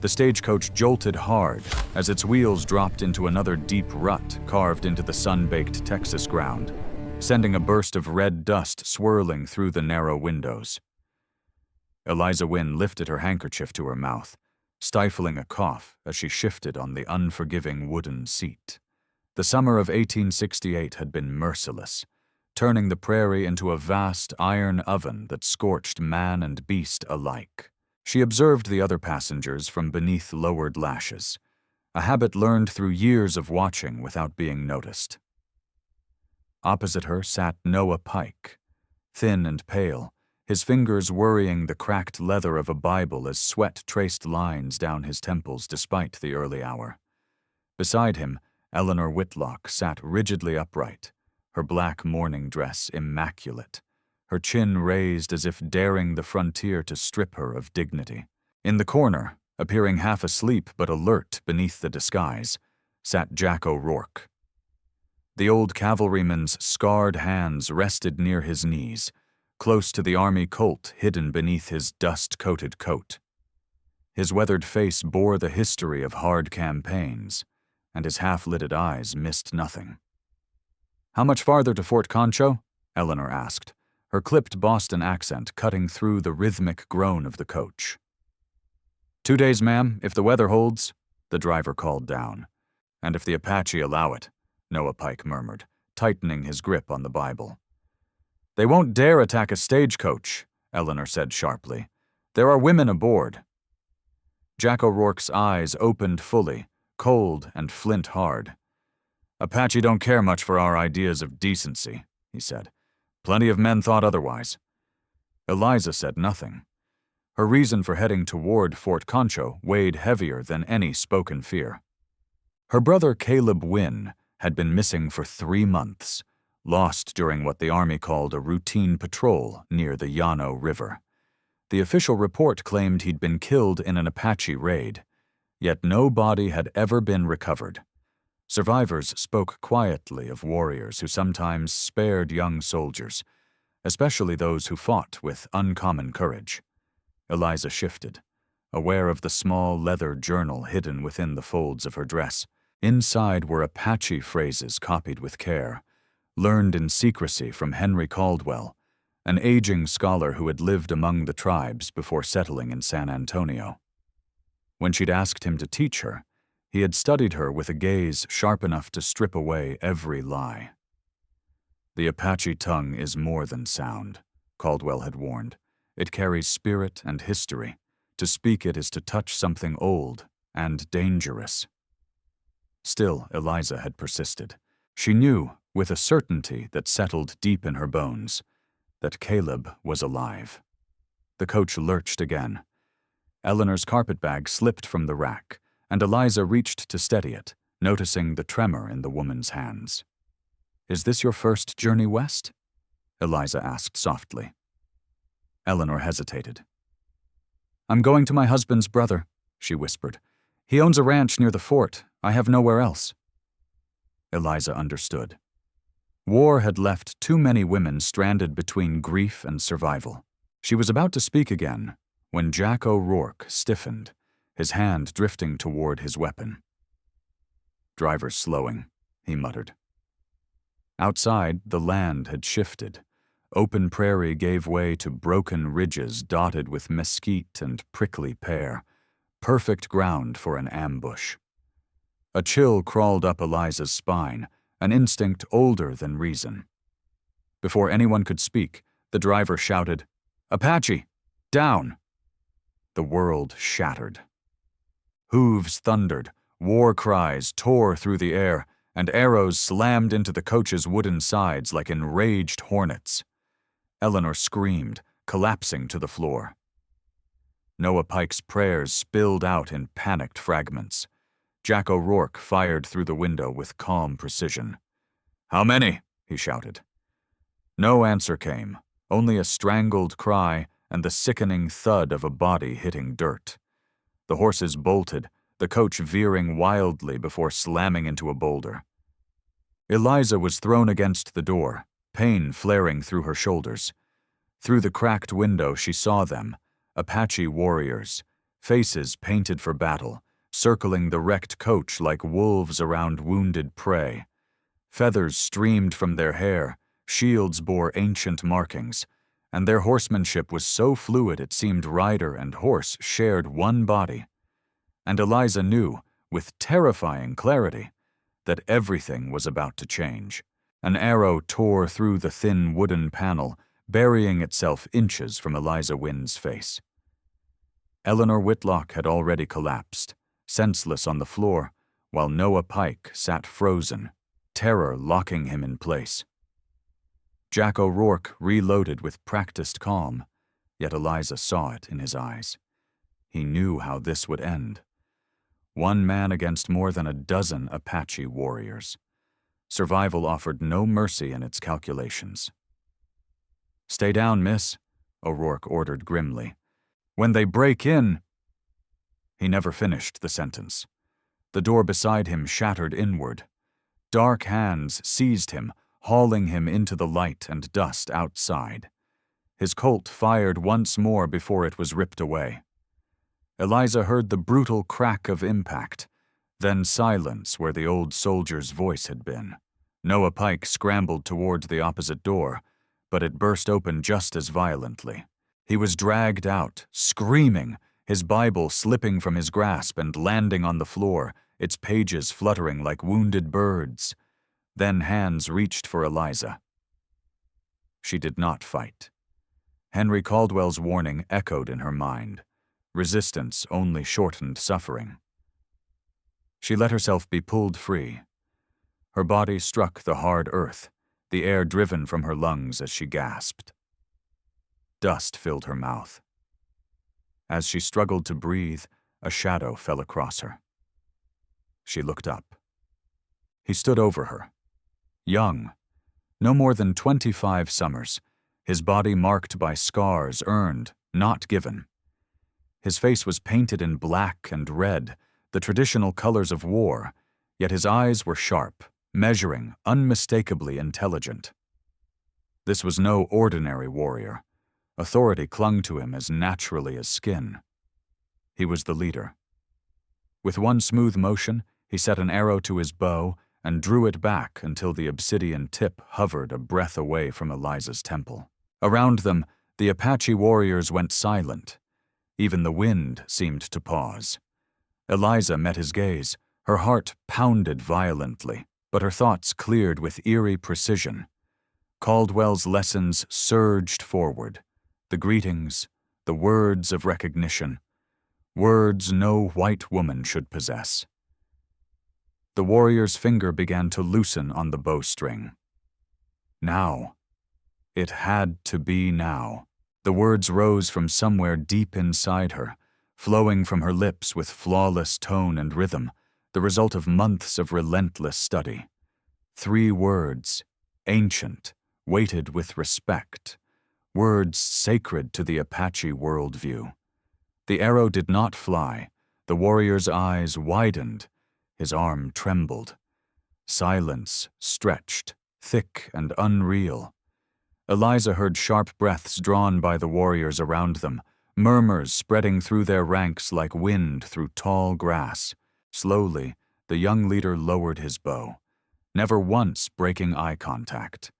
The stagecoach jolted hard as its wheels dropped into another deep rut carved into the sun-baked Texas ground, sending a burst of red dust swirling through the narrow windows. Eliza Wynne lifted her handkerchief to her mouth, stifling a cough as she shifted on the unforgiving wooden seat. The summer of 1868 had been merciless, turning the prairie into a vast iron oven that scorched man and beast alike. She observed the other passengers from beneath lowered lashes, a habit learned through years of watching without being noticed. Opposite her sat Noah Pike, thin and pale, his fingers worrying the cracked leather of a Bible as sweat traced lines down his temples despite the early hour. Beside him, Eleanor Whitlock sat rigidly upright, her black mourning dress immaculate, her chin raised as if daring the frontier to strip her of dignity. In the corner, appearing half asleep but alert beneath the disguise, sat Jack O'Rourke. The old cavalryman's scarred hands rested near his knees, close to the army colt hidden beneath his dust-coated coat. His weathered face bore the history of hard campaigns, and his half-lidded eyes missed nothing. "How much farther to Fort Concho?" Eleanor asked, her clipped Boston accent cutting through the rhythmic groan of the coach. 2 days, ma'am, if the weather holds," the driver called down. "And if the Apache allow it," Noah Pike murmured, tightening his grip on the Bible. "They won't dare attack a stagecoach," Eleanor said sharply. "There are women aboard." Jack O'Rourke's eyes opened fully, cold and flint-hard. "Apache don't care much for our ideas of decency," he said. "Plenty of men thought otherwise." Eliza said nothing. Her reason for heading toward Fort Concho weighed heavier than any spoken fear. Her brother Caleb Wynne had been missing for 3 months, lost during what the Army called a routine patrol near the Llano River. The official report claimed he'd been killed in an Apache raid, yet no body had ever been recovered. Survivors spoke quietly of warriors who sometimes spared young soldiers, especially those who fought with uncommon courage. Eliza shifted, aware of the small leather journal hidden within the folds of her dress. Inside were Apache phrases copied with care, learned in secrecy from Henry Caldwell, an aging scholar who had lived among the tribes before settling in San Antonio. When she'd asked him to teach her, he had studied her with a gaze sharp enough to strip away every lie. "The Apache tongue is more than sound," Caldwell had warned. "It carries spirit and history. To speak it is to touch something old and dangerous." Still, Eliza had persisted. She knew, with a certainty that settled deep in her bones, that Caleb was alive. The coach lurched again. Eleanor's carpetbag slipped from the rack, and Eliza reached to steady it, noticing the tremor in the woman's hands. "Is this your first journey west?" Eliza asked softly. Eleanor hesitated. "I'm going to my husband's brother," she whispered. "He owns a ranch near the fort. I have nowhere else." Eliza understood. War had left too many women stranded between grief and survival. She was about to speak again when Jack O'Rourke stiffened, his hand drifting toward his weapon. "Driver's slowing," he muttered. Outside, the land had shifted. Open prairie gave way to broken ridges dotted with mesquite and prickly pear, perfect ground for an ambush. A chill crawled up Eliza's spine, an instinct older than reason. Before anyone could speak, the driver shouted, "Apache! Down!" The world shattered. Hooves thundered, war cries tore through the air, and arrows slammed into the coach's wooden sides like enraged hornets. Eleanor screamed, collapsing to the floor. Noah Pike's prayers spilled out in panicked fragments. Jack O'Rourke fired through the window with calm precision. "How many?" he shouted. No answer came, only a strangled cry and the sickening thud of a body hitting dirt. The horses bolted, the coach veering wildly before slamming into a boulder. Eliza was thrown against the door, pain flaring through her shoulders. Through the cracked window she saw them, Apache warriors, faces painted for battle, circling the wrecked coach like wolves around wounded prey. Feathers streamed from their hair, shields bore ancient markings, and their horsemanship was so fluid it seemed rider and horse shared one body. And Eliza knew, with terrifying clarity, that everything was about to change. An arrow tore through the thin wooden panel, burying itself inches from Eliza Wynn's face. Eleanor Whitlock had already collapsed, senseless on the floor, while Noah Pike sat frozen, terror locking him in place. Jack O'Rourke reloaded with practiced calm, yet Eliza saw it in his eyes. He knew how this would end. One man against more than a dozen Apache warriors. Survival offered no mercy in its calculations. "Stay down, miss," O'Rourke ordered grimly. "When they break in—" He never finished the sentence. The door beside him shattered inward. Dark hands seized him, hauling him into the light and dust outside. His Colt fired once more before it was ripped away. Eliza heard the brutal crack of impact, then silence where the old soldier's voice had been. Noah Pike scrambled toward the opposite door, but it burst open just as violently. He was dragged out, screaming, his Bible slipping from his grasp and landing on the floor, its pages fluttering like wounded birds. Then hands reached for Eliza. She did not fight. Henry Caldwell's warning echoed in her mind. Resistance only shortened suffering. She let herself be pulled free. Her body struck the hard earth, the air driven from her lungs as she gasped. Dust filled her mouth. As she struggled to breathe, a shadow fell across her. She looked up. He stood over her. Young, no more than 25 summers, his body marked by scars earned, not given. His face was painted in black and red, the traditional colors of war, yet his eyes were sharp, measuring, unmistakably intelligent. This was no ordinary warrior. Authority clung to him as naturally as skin. He was the leader. With one smooth motion, he set an arrow to his bow and drew it back until the obsidian tip hovered a breath away from Eliza's temple. Around them, the Apache warriors went silent. Even the wind seemed to pause. Eliza met his gaze. Her heart pounded violently, but her thoughts cleared with eerie precision. Caldwell's lessons surged forward. The greetings, the words of recognition, words no white woman should possess. The warrior's finger began to loosen on the bowstring. Now. It had to be now. The words rose from somewhere deep inside her, flowing from her lips with flawless tone and rhythm, the result of months of relentless study. 3 words, ancient, weighted with respect, words sacred to the Apache worldview. The arrow did not fly. The warrior's eyes widened. His arm trembled. Silence stretched, thick and unreal. Eliza heard sharp breaths drawn by the warriors around them, murmurs spreading through their ranks like wind through tall grass. Slowly, the young leader lowered his bow, never once breaking eye contact.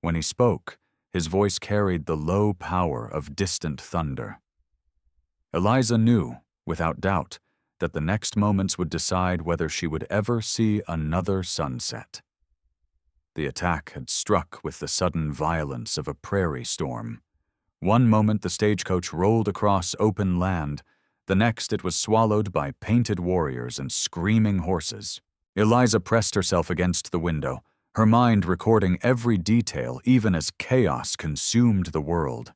When he spoke, his voice carried the low power of distant thunder. Eliza knew, without doubt, that the next moments would decide whether she would ever see another sunset. The attack had struck with the sudden violence of a prairie storm. One moment the stagecoach rolled across open land, the next it was swallowed by painted warriors and screaming horses. Eliza pressed herself against the window, her mind recording every detail even as chaos consumed the world.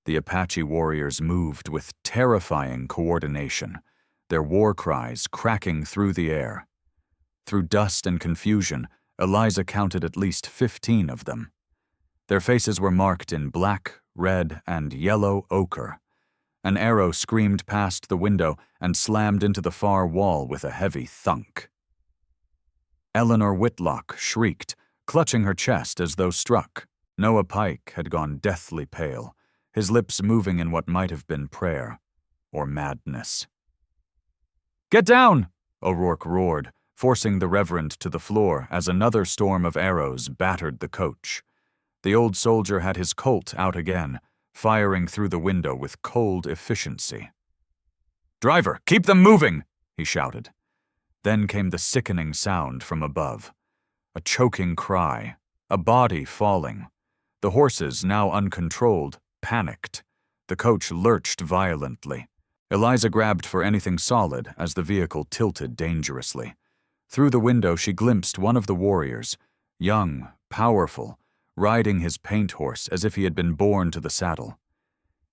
The Apache warriors moved with terrifying coordination, their war cries cracking through the air. Through dust and confusion, Eliza counted at least 15 of them. Their faces were marked in black, red, and yellow ochre. An arrow screamed past the window and slammed into the far wall with a heavy thunk. Eleanor Whitlock shrieked, clutching her chest as though struck. Noah Pike had gone deathly pale, his lips moving in what might have been prayer. or madness. "Get down!" O'Rourke roared, forcing the Reverend to the floor as another storm of arrows battered the coach. The old soldier had his Colt out again, firing through the window with cold efficiency. "Driver, keep them moving!" he shouted. Then came the sickening sound from above. A choking cry, a body falling. The horses, now uncontrolled, panicked. The coach lurched violently. Eliza grabbed for anything solid as the vehicle tilted dangerously. Through the window she glimpsed one of the warriors, young, powerful, riding his paint horse as if he had been born to the saddle.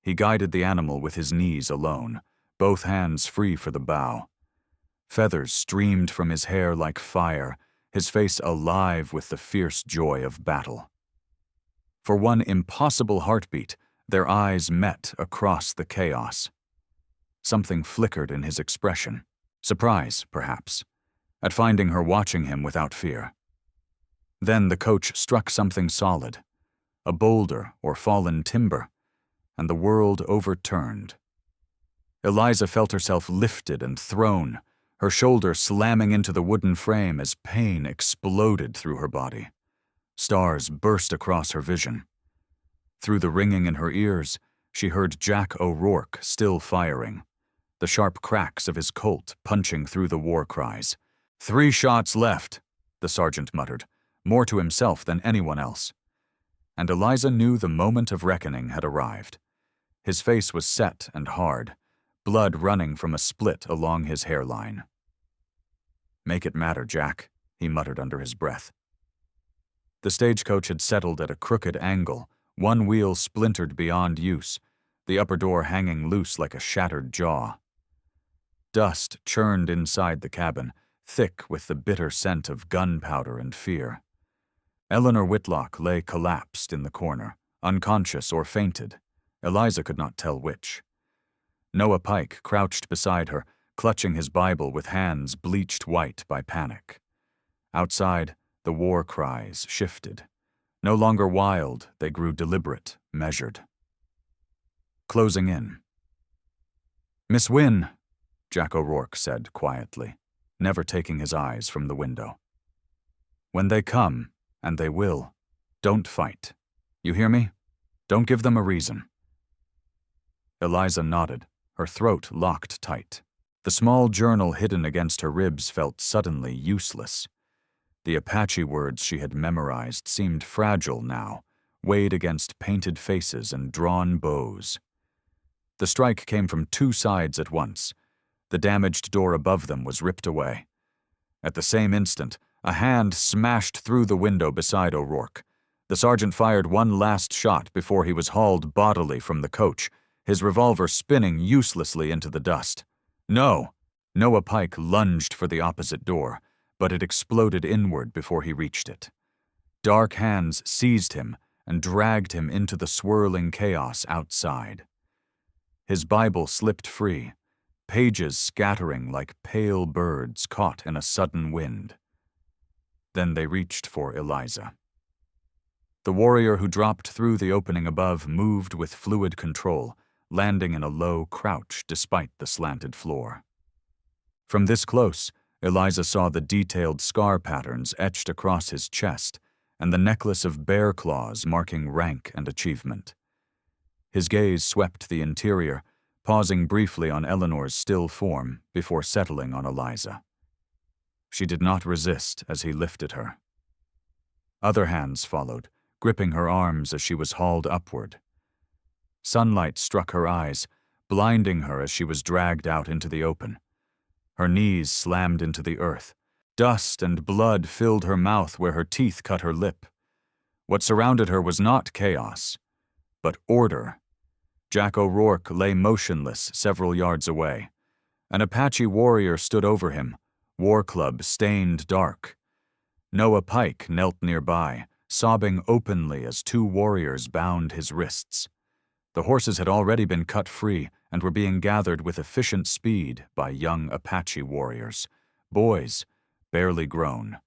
He guided the animal with his knees alone, both hands free for the bow. Feathers streamed from his hair like fire, his face alive with the fierce joy of battle. For one impossible heartbeat, their eyes met across the chaos. Something flickered in his expression, surprise, perhaps, at finding her watching him without fear. Then the coach struck something solid, a boulder or fallen timber, and the world overturned. Eliza felt herself lifted and thrown, her shoulder slamming into the wooden frame as pain exploded through her body. Stars burst across her vision. Through the ringing in her ears, she heard Jack O'Rourke still firing, the sharp cracks of his Colt punching through the war cries. "3 shots left," the sergeant muttered, more to himself than anyone else. And Eliza knew the moment of reckoning had arrived. His face was set and hard, blood running from a split along his hairline. "Make it matter, Jack," he muttered under his breath. The stagecoach had settled at a crooked angle, one wheel splintered beyond use, the upper door hanging loose like a shattered jaw. Dust churned inside the cabin, thick with the bitter scent of gunpowder and fear. Eleanor Whitlock lay collapsed in the corner, unconscious or fainted. Eliza could not tell which. Noah Pike crouched beside her, clutching his Bible with hands bleached white by panic. Outside, the war cries shifted. No longer wild, they grew deliberate, measured. Closing in. "Miss Wynne," Jack O'Rourke said quietly, never taking his eyes from the window. "When they come, and they will, don't fight. You hear me? Don't give them a reason." Eliza nodded, her throat locked tight. The small journal hidden against her ribs felt suddenly useless. The Apache words she had memorized seemed fragile now, weighed against painted faces and drawn bows. The strike came from 2 sides at once. The damaged door above them was ripped away. At the same instant, a hand smashed through the window beside O'Rourke. The sergeant fired one last shot before he was hauled bodily from the coach, his revolver spinning uselessly into the dust. No! Noah Pike lunged for the opposite door, but it exploded inward before he reached it. Dark hands seized him and dragged him into the swirling chaos outside. His Bible slipped free, pages scattering like pale birds caught in a sudden wind. Then they reached for Eliza. The warrior who dropped through the opening above moved with fluid control, landing in a low crouch despite the slanted floor. From this close, Eliza saw the detailed scar patterns etched across his chest and the necklace of bear claws marking rank and achievement. His gaze swept the interior, pausing briefly on Eleanor's still form before settling on Eliza. She did not resist as he lifted her. Other hands followed, gripping her arms as she was hauled upward. Sunlight struck her eyes, blinding her as she was dragged out into the open. Her knees slammed into the earth. Dust and blood filled her mouth where her teeth cut her lip. What surrounded her was not chaos, but order. Jack O'Rourke lay motionless several yards away. An Apache warrior stood over him, war club stained dark. Noah Pike knelt nearby, sobbing openly as 2 warriors bound his wrists. The horses had already been cut free and were being gathered with efficient speed by young Apache warriors, boys, barely grown.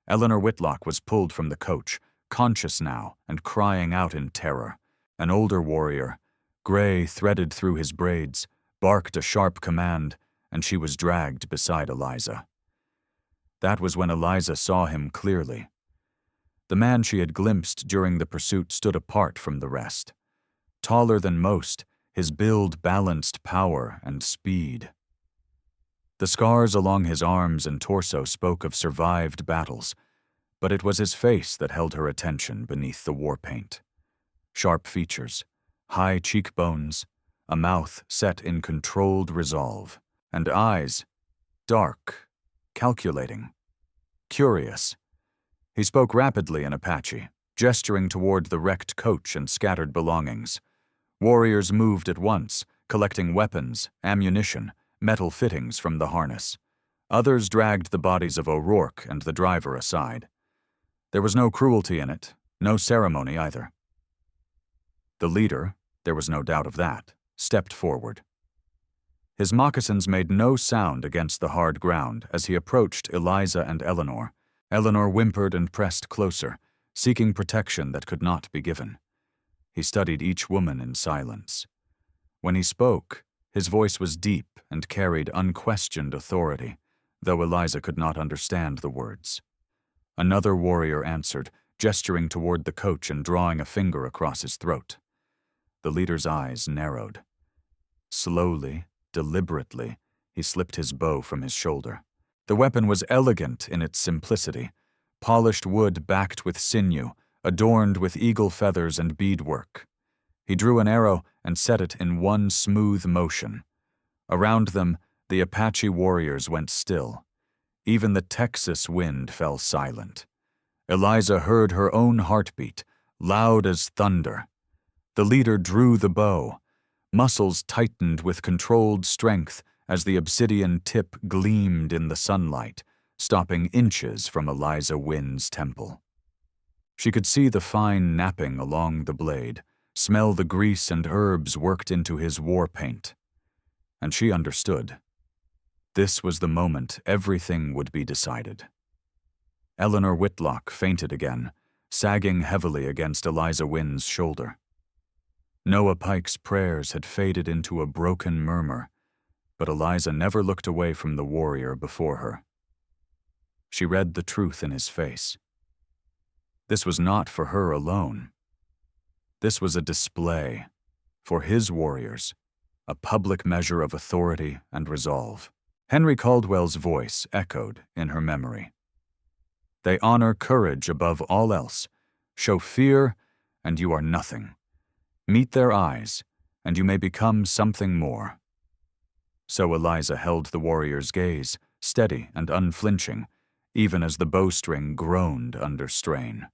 Eleanor Whitlock was pulled from the coach, conscious now and crying out in terror. An older warrior, gray threaded through his braids, barked a sharp command, and she was dragged beside Eliza. That was when Eliza saw him clearly. The man she had glimpsed during the pursuit stood apart from the rest. Taller than most, his build balanced power and speed. The scars along his arms and torso spoke of survived battles, but it was his face that held her attention beneath the war paint. Sharp features, high cheekbones, a mouth set in controlled resolve, and eyes, dark, calculating, curious. He spoke rapidly in Apache, gesturing toward the wrecked coach and scattered belongings. Warriors moved at once, collecting weapons, ammunition, metal fittings from the harness. Others dragged the bodies of O'Rourke and the driver aside. There was no cruelty in it, no ceremony either. The leader, there was no doubt of that, stepped forward. His moccasins made no sound against the hard ground as he approached Eliza and Eleanor. Eleanor whimpered and pressed closer, seeking protection that could not be given. He studied each woman in silence. When he spoke, his voice was deep and carried unquestioned authority, though Eliza could not understand the words. Another warrior answered, gesturing toward the coach and drawing a finger across his throat. The leader's eyes narrowed. Slowly, deliberately, he slipped his bow from his shoulder. The weapon was elegant in its simplicity, polished wood backed with sinew, adorned with eagle feathers and beadwork. He drew an arrow and set it in one smooth motion. Around them, the Apache warriors went still. Even the Texas wind fell silent. Eliza heard her own heartbeat, loud as thunder. The leader drew the bow. Muscles tightened with controlled strength as the obsidian tip gleamed in the sunlight, stopping inches from Eliza Wynn's temple. She could see the fine napping along the blade, smell the grease and herbs worked into his war paint. And she understood. This was the moment everything would be decided. Eleanor Whitlock fainted again, sagging heavily against Eliza Wynn's shoulder. Noah Pike's prayers had faded into a broken murmur, but Eliza never looked away from the warrior before her. She read the truth in his face. This was not for her alone. This was a display, for his warriors, a public measure of authority and resolve. Henry Caldwell's voice echoed in her memory. They honor courage above all else, show fear, and you are nothing. Meet their eyes, and you may become something more. So Eliza held the warrior's gaze, steady and unflinching, even as the bowstring groaned under strain.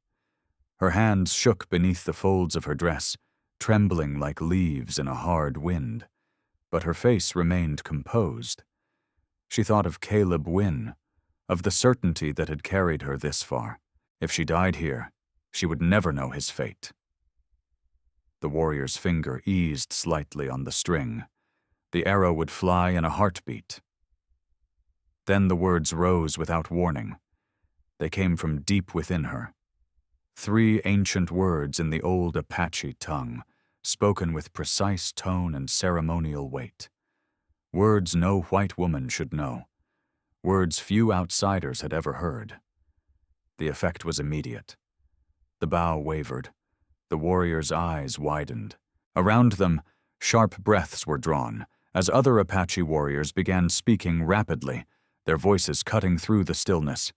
Her hands shook beneath the folds of her dress, trembling like leaves in a hard wind, but her face remained composed. She thought of Caleb Wynne, of the certainty that had carried her this far. If she died here, she would never know his fate. The warrior's finger eased slightly on the string. The arrow would fly in a heartbeat. Then the words rose without warning. They came from deep within her. 3 ancient words in the old Apache tongue, spoken with precise tone and ceremonial weight. Words no white woman should know. Words few outsiders had ever heard. The effect was immediate. The bow wavered. The warrior's eyes widened. Around them, sharp breaths were drawn, as other Apache warriors began speaking rapidly, their voices cutting through the stillness.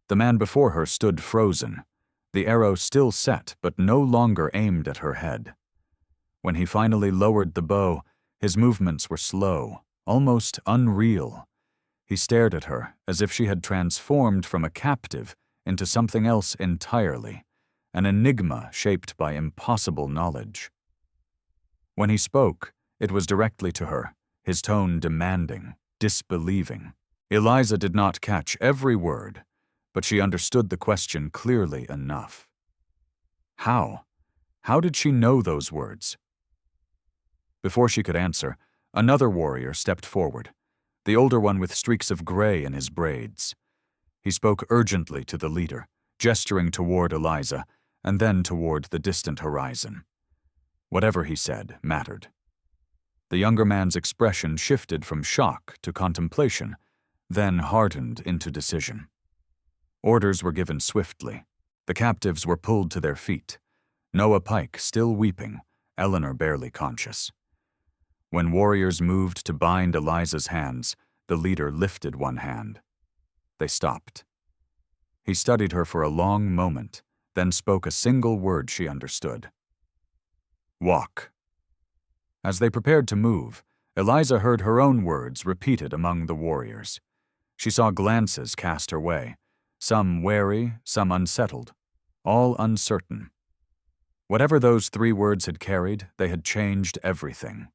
The man before her stood frozen, the arrow still set but no longer aimed at her head. When he finally lowered the bow, his movements were slow, almost unreal. He stared at her as if she had transformed from a captive into something else entirely, an enigma shaped by impossible knowledge. When he spoke, it was directly to her, his tone demanding, disbelieving. Eliza did not catch every word, but she understood the question clearly enough. How? How did she know those words? Before she could answer, another warrior stepped forward, the older one with streaks of gray in his braids. He spoke urgently to the leader, gesturing toward Eliza, and then toward the distant horizon. Whatever he said mattered. The younger man's expression shifted from shock to contemplation, then hardened into decision. Orders were given swiftly. The captives were pulled to their feet. Noah Pike still weeping, Eleanor barely conscious. When warriors moved to bind Eliza's hands, the leader lifted one hand. They stopped. He studied her for a long moment, then spoke a single word she understood. Walk. As they prepared to move, Eliza heard her own words repeated among the warriors. She saw glances cast her way, some wary, some unsettled, all uncertain. Whatever those 3 words had carried, they had changed everything.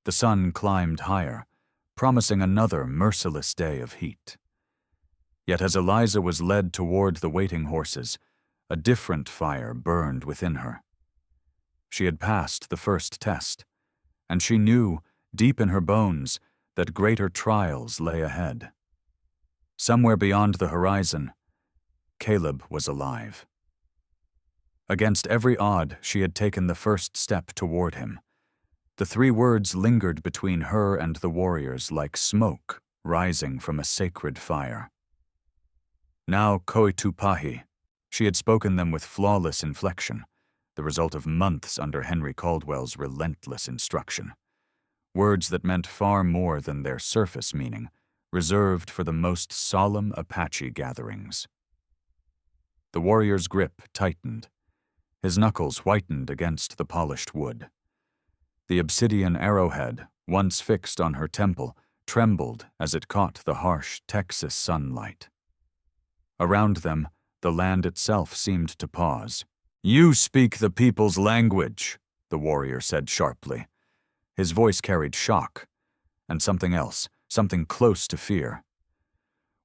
The sun climbed higher, promising another merciless day of heat. Yet as Eliza was led toward the waiting horses, a different fire burned within her. She had passed the first test, and she knew, deep in her bones, that greater trials lay ahead. Somewhere beyond the horizon, Caleb was alive. Against every odd, she had taken the first step toward him. The 3 words lingered between her and the warriors like smoke rising from a sacred fire. Now Koitupahi, she had spoken them with flawless inflection, the result of months under Henry Caldwell's relentless instruction. Words that meant far more than their surface meaning, reserved for the most solemn Apache gatherings. The warrior's grip tightened. His knuckles whitened against the polished wood. The obsidian arrowhead, once fixed on her temple, trembled as it caught the harsh Texas sunlight. Around them, the land itself seemed to pause. "You speak the people's language," the warrior said sharply. His voice carried shock, and something else, something close to fear.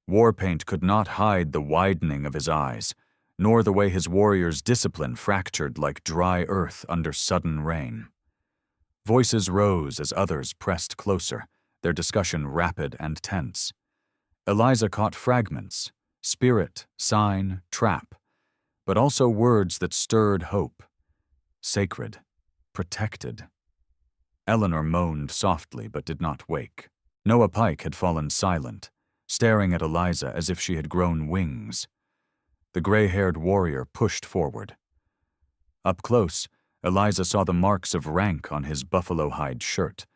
War paint could not hide the widening of his eyes, nor the way his warriors' discipline fractured like dry earth under sudden rain. Voices rose as others pressed closer, their discussion rapid and tense. Eliza caught fragments, spirit, sign, trap, but also words that stirred hope. Sacred, protected. Eleanor moaned softly but did not wake. Noah Pike had fallen silent, staring at Eliza as if she had grown wings. The gray-haired warrior pushed forward. Up close, Eliza saw the marks of rank on his buffalo hide shirt,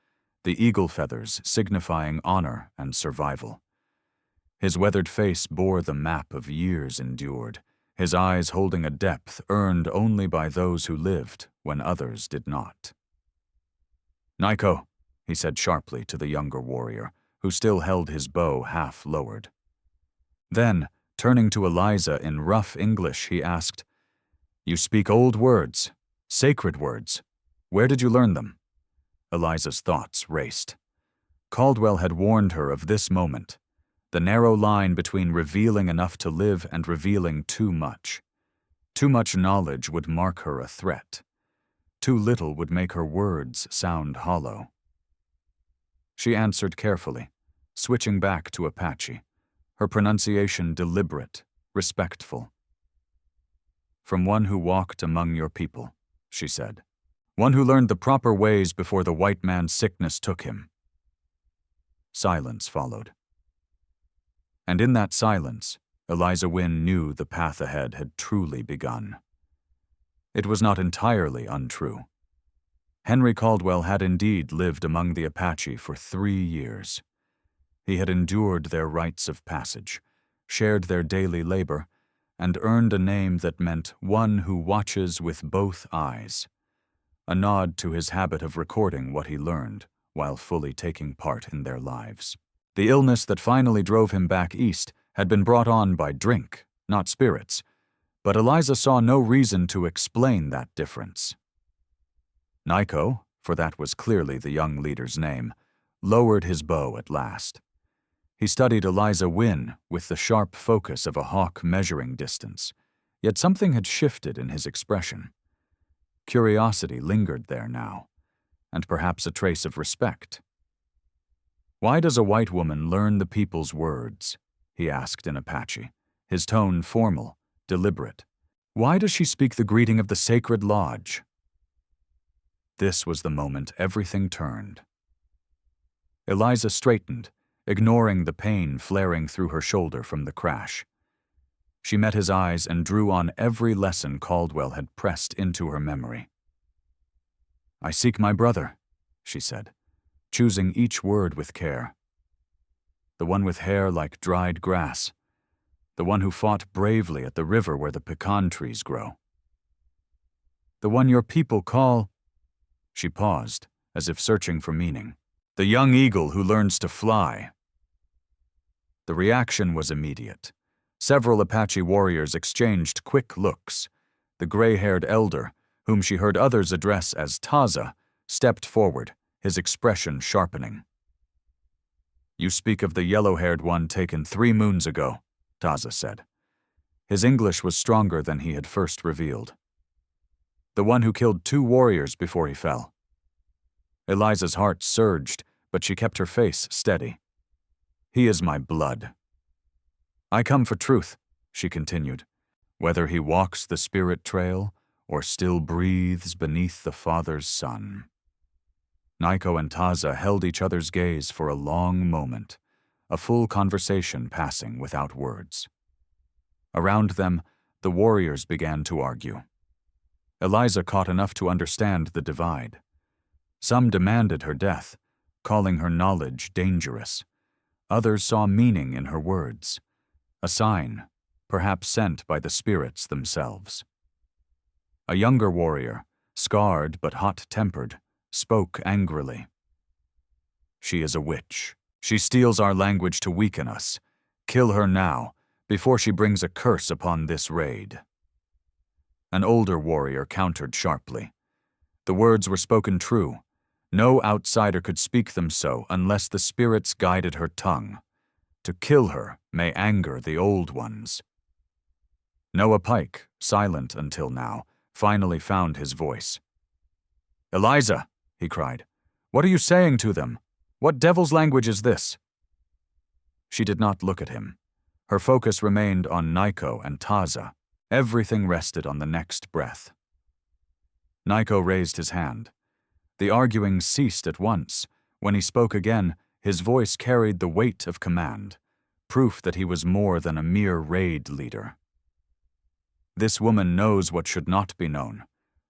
the eagle feathers signifying honor and survival. His weathered face bore the map of years endured, his eyes holding a depth earned only by those who lived when others did not. "Nico," he said sharply to the younger warrior, who still held his bow half lowered. Then, turning to Eliza in rough English, he asked, "You speak old words, sacred words. Where did you learn them?" Eliza's thoughts raced. Caldwell had warned her of this moment, the narrow line between revealing enough to live and revealing too much. Too much knowledge would mark her a threat. Too little would make her words sound hollow. She answered carefully, switching back to Apache, her pronunciation deliberate, respectful. "From one who walked among your people," she said. "One who learned the proper ways before the white man's sickness took him." Silence followed. And in that silence, Eliza Wynne knew the path ahead had truly begun. It was not entirely untrue. Henry Caldwell had indeed lived among the Apache for 3 years. He had endured their rites of passage, shared their daily labor, and earned a name that meant one who watches with both eyes, a nod to his habit of recording what he learned while fully taking part in their lives. The illness that finally drove him back east had been brought on by drink, not spirits, but Eliza saw no reason to explain that difference. Nico, for that was clearly the young leader's name, lowered his bow at last. He studied Eliza Wynne with the sharp focus of a hawk measuring distance, yet something had shifted in his expression. Curiosity lingered there now, and perhaps a trace of respect. "Why does a white woman learn the people's words?" he asked in Apache, his tone formal, deliberate. "Why does she speak the greeting of the sacred lodge?" This was the moment everything turned. Eliza straightened, ignoring the pain flaring through her shoulder from the crash. She met his eyes and drew on every lesson Caldwell had pressed into her memory. "I seek my brother," she said, choosing each word with care. "The one with hair like dried grass. The one who fought bravely at the river where the pecan trees grow. The one your people call—" She paused, as if searching for meaning. "The young eagle who learns to fly." The reaction was immediate. Several Apache warriors exchanged quick looks. The gray-haired elder, whom she heard others address as Taza, stepped forward, his expression sharpening. "You speak of the yellow-haired one taken 3 moons ago," Taza said. His English was stronger than he had first revealed. "The one who killed 2 warriors before he fell." Eliza's heart surged, but she kept her face steady. "He is my blood. I come for truth," she continued, "whether he walks the spirit trail or still breathes beneath the Father's sun." Nico and Taza held each other's gaze for a long moment, a full conversation passing without words. Around them, the warriors began to argue. Eliza caught enough to understand the divide. Some demanded her death, calling her knowledge dangerous. Others saw meaning in her words, a sign, perhaps sent by the spirits themselves. A younger warrior, scarred but hot-tempered, spoke angrily. "She is a witch. She steals our language to weaken us. Kill her now, before she brings a curse upon this raid." An older warrior countered sharply. The words were spoken true. No outsider could speak them so unless the spirits guided her tongue. To kill her may anger the old ones. Noah Pike, silent until now, finally found his voice. "Eliza," he cried, "what are you saying to them? What devil's language is this?" She did not look at him. Her focus remained on Nico and Taza. Everything rested on the next breath. Nico raised his hand. The arguing ceased at once. When he spoke again, his voice carried the weight of command, proof that he was more than a mere raid leader. "This woman knows what should not be known.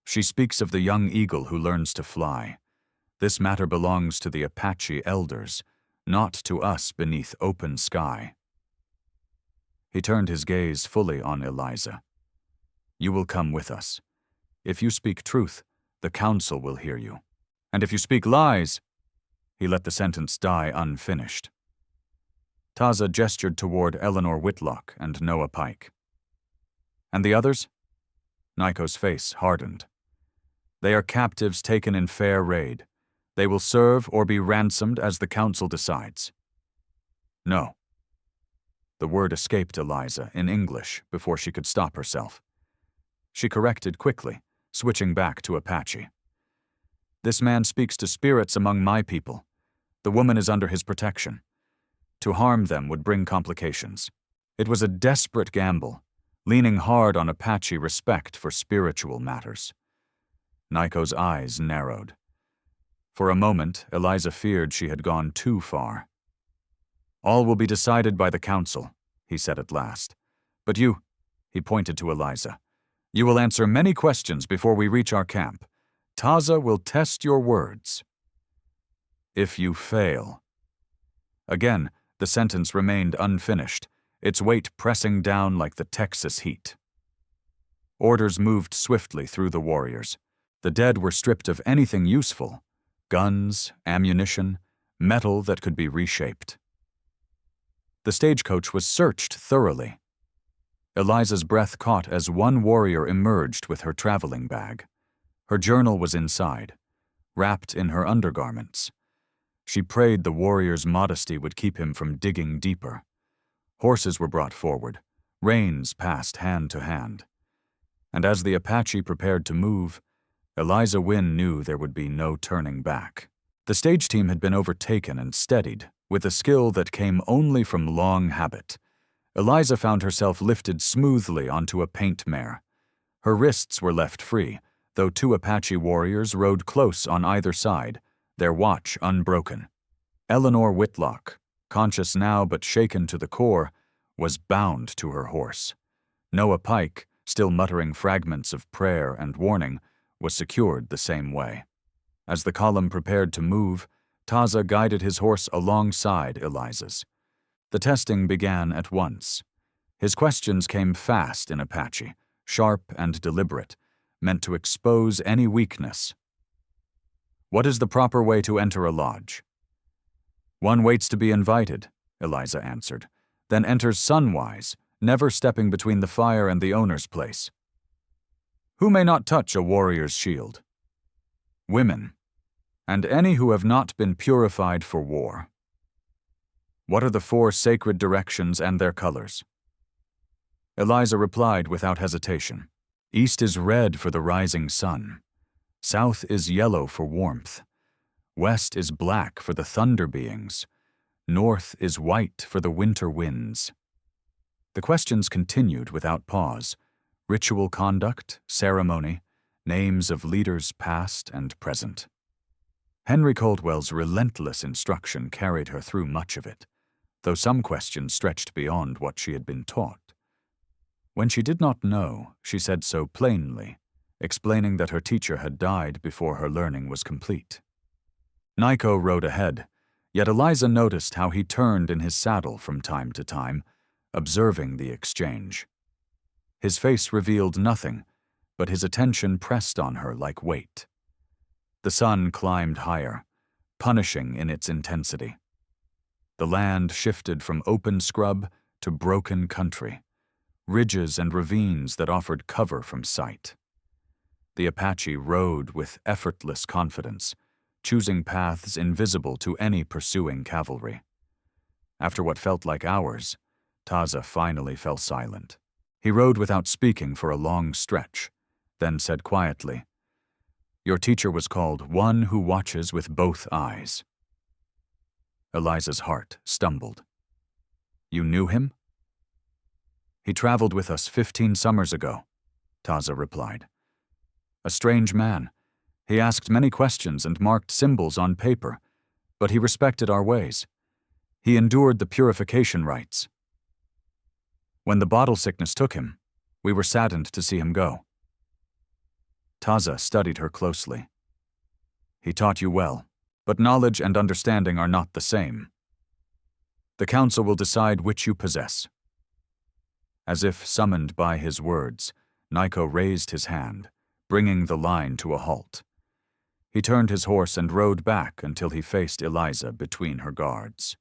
She speaks of the young eagle who learns to fly. This matter belongs to the Apache elders, not to us beneath open sky." He turned his gaze fully on Eliza. "You will come with us. If you speak truth, the council will hear you. And if you speak lies—" He let the sentence die unfinished. Taza gestured toward Eleanor Whitlock and Noah Pike. "And the others?" Nico's face hardened. "They are captives taken in fair raid. They will serve or be ransomed as the council decides." "No." The word escaped Eliza in English before she could stop herself. She corrected quickly, switching back to Apache. "This man speaks to spirits among my people. The woman is under his protection. To harm them would bring complications." It was a desperate gamble, leaning hard on Apache respect for spiritual matters. Nico's eyes narrowed. For a moment, Eliza feared she had gone too far. "All will be decided by the council," he said at last. "But you," he pointed to Eliza, "you will answer many questions before we reach our camp. Taza will test your words. If you fail—" Again, the sentence remained unfinished, its weight pressing down like the Texas heat. Orders moved swiftly through the warriors. The dead were stripped of anything useful: guns, ammunition, metal that could be reshaped. The stagecoach was searched thoroughly. Eliza's breath caught as one warrior emerged with her traveling bag. Her journal was inside, wrapped in her undergarments. She prayed the warrior's modesty would keep him from digging deeper. Horses were brought forward, reins passed hand to hand. And as the Apache prepared to move, Eliza Wynne knew there would be no turning back. The stage team had been overtaken and steadied, with a skill that came only from long habit. Eliza found herself lifted smoothly onto a paint mare. Her wrists were left free, though 2 Apache warriors rode close on either side, their watch unbroken. Eleanor Whitlock, conscious now but shaken to the core, was bound to her horse. Noah Pike, still muttering fragments of prayer and warning, was secured the same way. As the column prepared to move, Taza guided his horse alongside Eliza's. The testing began at once. His questions came fast in Apache, sharp and deliberate, meant to expose any weakness. "What is the proper way to enter a lodge?" "One waits to be invited," Eliza answered, "then enters sunwise, never stepping between the fire and the owner's place." "Who may not touch a warrior's shield?" "Women, and any who have not been purified for war." "What are the 4 sacred directions and their colors?" Eliza replied without hesitation. "East is red for the rising sun. South is yellow for warmth. West is black for the thunder beings. North is white for the winter winds." The questions continued without pause. Ritual conduct, ceremony, names of leaders past and present. Henry Caldwell's relentless instruction carried her through much of it, though some questions stretched beyond what she had been taught. When she did not know, she said so plainly, explaining that her teacher had died before her learning was complete. Nico rode ahead, yet Eliza noticed how he turned in his saddle from time to time, observing the exchange. His face revealed nothing, but his attention pressed on her like weight. The sun climbed higher, punishing in its intensity. The land shifted from open scrub to broken country, ridges and ravines that offered cover from sight. The Apache rode with effortless confidence, choosing paths invisible to any pursuing cavalry. After what felt like hours, Taza finally fell silent. He rode without speaking for a long stretch, then said quietly, "Your teacher was called one who watches with both eyes." Eliza's heart stumbled. "You knew him?" "He traveled with us 15 summers ago," Taza replied. "A strange man. He asked many questions and marked symbols on paper, but he respected our ways. He endured the purification rites. When the bottle sickness took him, we were saddened to see him go." Taza studied her closely. "He taught you well, but knowledge and understanding are not the same. The council will decide which you possess." As if summoned by his words, Nico raised his hand, bringing the line to a halt. He turned his horse and rode back until he faced Eliza between her guards.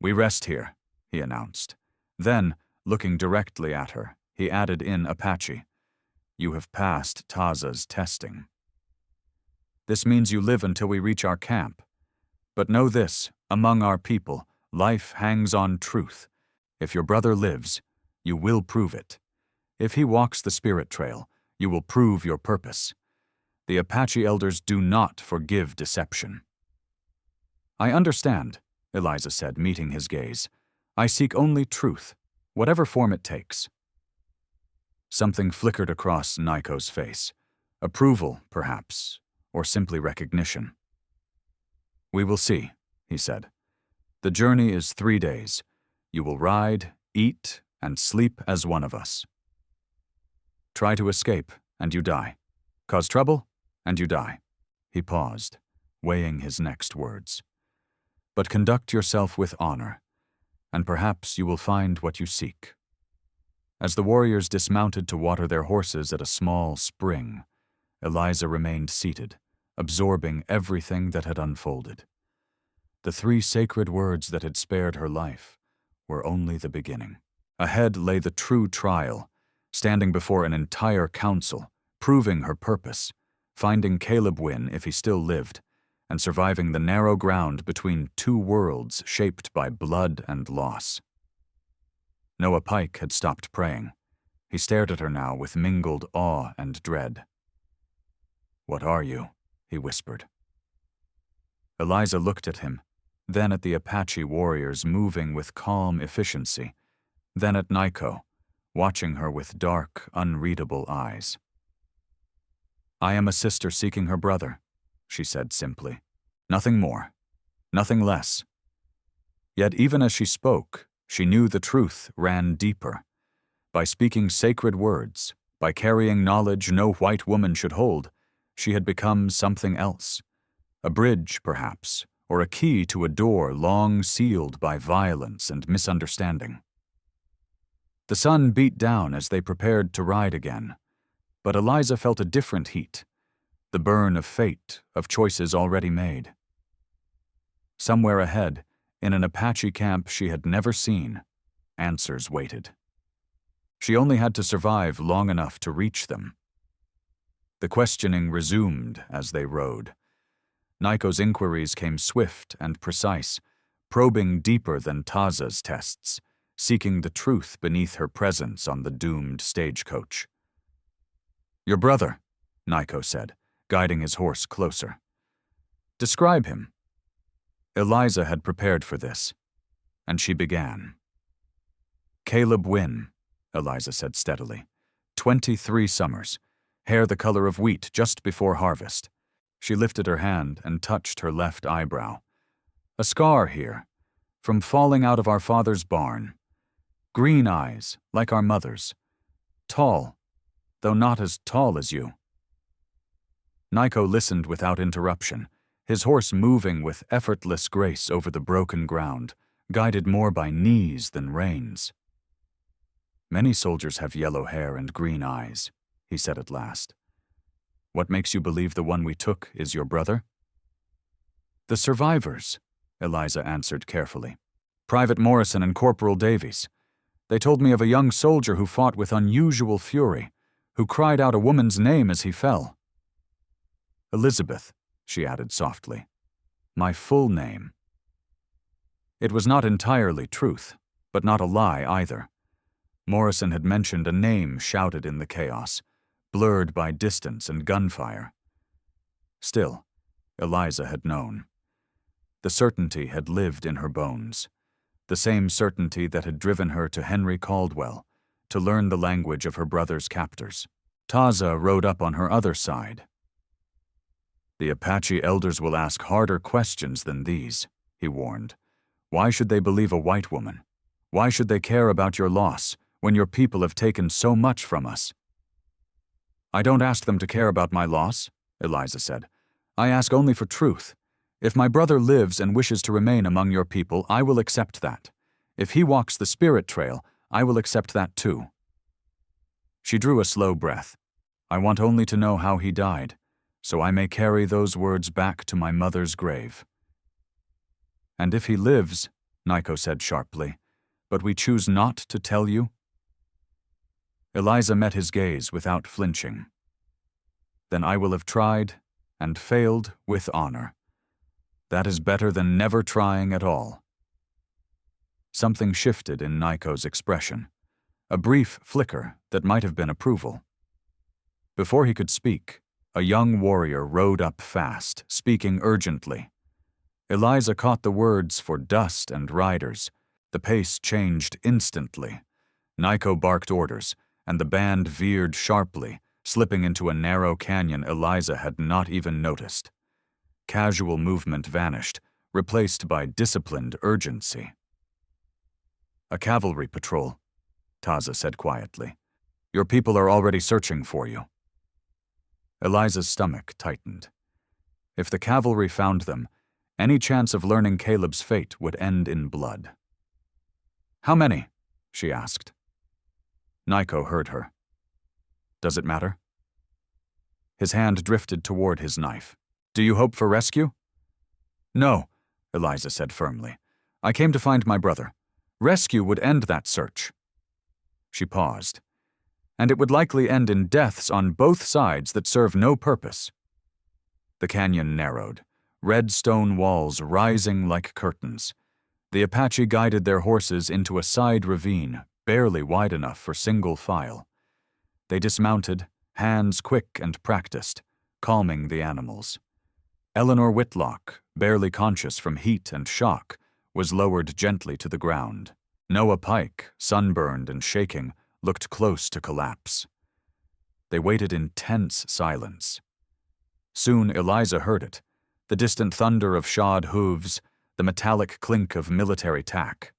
"We rest here," he announced. Then, looking directly at her, he added in Apache, "You have passed Taza's testing. This means you live until we reach our camp. But know this, among our people, life hangs on truth. If your brother lives, you will prove it. If he walks the spirit trail, you will prove your purpose. The Apache elders do not forgive deception." "I understand," Eliza said, meeting his gaze. "I seek only truth, whatever form it takes." Something flickered across Nico's face. Approval, perhaps, or simply recognition. "We will see," he said. "The journey is 3 days. You will ride, eat, and sleep as one of us. Try to escape, and you die. Cause trouble, and you die." He paused, weighing his next words. "But conduct yourself with honor, and perhaps you will find what you seek." As the warriors dismounted to water their horses at a small spring, Eliza remained seated, absorbing everything that had unfolded. The 3 sacred words that had spared her life were only the beginning. Ahead lay the true trial, standing before an entire council, proving her purpose, finding Caleb Wynne if he still lived, and surviving the narrow ground between 2 worlds shaped by blood and loss. Noah Pike had stopped praying. He stared at her now with mingled awe and dread. "What are you?" he whispered. Eliza looked at him, then at the Apache warriors moving with calm efficiency, then at Nico, watching her with dark, unreadable eyes. "I am a sister seeking her brother," she said simply. "Nothing more. Nothing less." Yet even as she spoke, she knew the truth ran deeper. By speaking sacred words, by carrying knowledge no white woman should hold, she had become something else. A bridge, perhaps, or a key to a door long sealed by violence and misunderstanding. The sun beat down as they prepared to ride again, but Eliza felt a different heat, the burn of fate, of choices already made. Somewhere ahead, in an Apache camp she had never seen, answers waited. She only had to survive long enough to reach them. The questioning resumed as they rode. Nico's inquiries came swift and precise, probing deeper than Taza's tests, seeking the truth beneath her presence on the doomed stagecoach. "Your brother," Nico said, guiding his horse closer. "Describe him." Eliza had prepared for this, and she began. "Caleb Wynne," Eliza said steadily. 23 summers, hair the color of wheat just before harvest. She lifted her hand and touched her left eyebrow. "A scar here, from falling out of our father's barn. Green eyes, like our mother's. Tall, though not as tall as you." Nico listened without interruption, his horse moving with effortless grace over the broken ground, guided more by knees than reins. "Many soldiers have yellow hair and green eyes," he said at last. "What makes you believe the one we took is your brother?" "The survivors," Eliza answered carefully. "Private Morrison and Corporal Davies. They told me of a young soldier who fought with unusual fury, who cried out a woman's name as he fell. Elizabeth," she added softly. "My full name." It was not entirely truth, but not a lie either. Morrison had mentioned a name shouted in the chaos, blurred by distance and gunfire. Still, Eliza had known. The certainty had lived in her bones, the same certainty that had driven her to Henry Caldwell, to learn the language of her brother's captors. Taza rode up on her other side. "The Apache elders will ask harder questions than these," he warned. "Why should they believe a white woman? Why should they care about your loss when your people have taken so much from us?" "I don't ask them to care about my loss," Eliza said. "I ask only for truth. If my brother lives and wishes to remain among your people, I will accept that. If he walks the spirit trail, I will accept that too." She drew a slow breath. "I want only to know how he died, so I may carry those words back to my mother's grave." "And if he lives," Nico said sharply, "but we choose not to tell you?" Eliza met his gaze without flinching. "Then I will have tried and failed with honor. That is better than never trying at all." Something shifted in Nico's expression, a brief flicker that might have been approval. Before he could speak, a young warrior rode up fast, speaking urgently. Eliza caught the words for dust and riders. The pace changed instantly. Nico barked orders, and the band veered sharply, slipping into a narrow canyon Eliza had not even noticed. Casual movement vanished, replaced by disciplined urgency. "A cavalry patrol," Taza said quietly. "Your people are already searching for you." Eliza's stomach tightened. If the cavalry found them, any chance of learning Caleb's fate would end in blood. "How many?" she asked. Nico heard her. "Does it matter?" His hand drifted toward his knife. "Do you hope for rescue?" "No," Eliza said firmly. "I came to find my brother. Rescue would end that search." She paused. "And it would likely end in deaths on both sides that serve no purpose." The canyon narrowed, red stone walls rising like curtains. The Apache guided their horses into a side ravine, barely wide enough for single file. They dismounted, hands quick and practiced, calming the animals. Eleanor Whitlock, barely conscious from heat and shock, was lowered gently to the ground. Noah Pike, sunburned and shaking, looked close to collapse. They waited in tense silence, Soon Eliza heard it, the distant thunder of shod hooves, the metallic clink of military tack.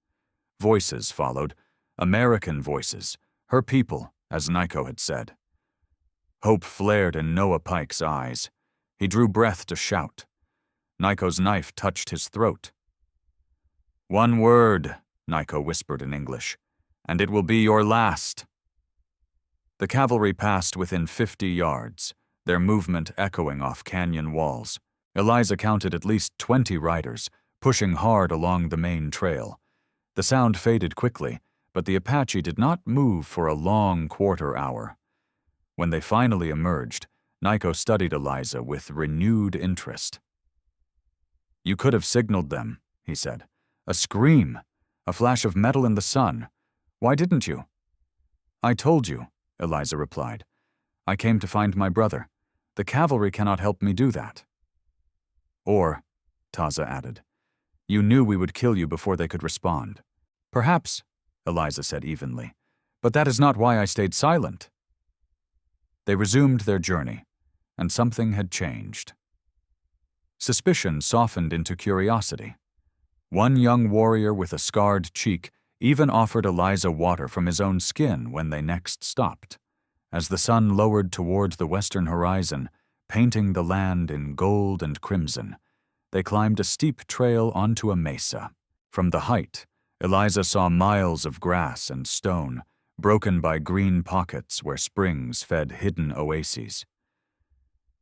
Voices followed, American voices, her people, as Nico had said. Hope flared in Noah Pike's eyes. He drew breath to shout. Nico's knife touched his throat. "One word," Nico whispered in English, "and it will be your last." The cavalry passed within 50 yards, their movement echoing off canyon walls. Eliza counted at least 20 riders, pushing hard along the main trail. The sound faded quickly, but the Apache did not move for a long quarter-hour. When they finally emerged, Nico studied Eliza with renewed interest. "You could have signaled them," he said. "A scream, a flash of metal in the sun. Why didn't you?" "I told you," Eliza replied. "I came to find my brother. The cavalry cannot help me do that." "Or," Taza added, "you knew we would kill you before they could respond." "Perhaps," Eliza said evenly, "but that is not why I stayed silent." They resumed their journey, and something had changed. Suspicion softened into curiosity. One young warrior with a scarred cheek even offered Eliza water from his own skin when they next stopped. As the sun lowered toward the western horizon, painting the land in gold and crimson, they climbed a steep trail onto a mesa. From the height, Eliza saw miles of grass and stone, broken by green pockets where springs fed hidden oases.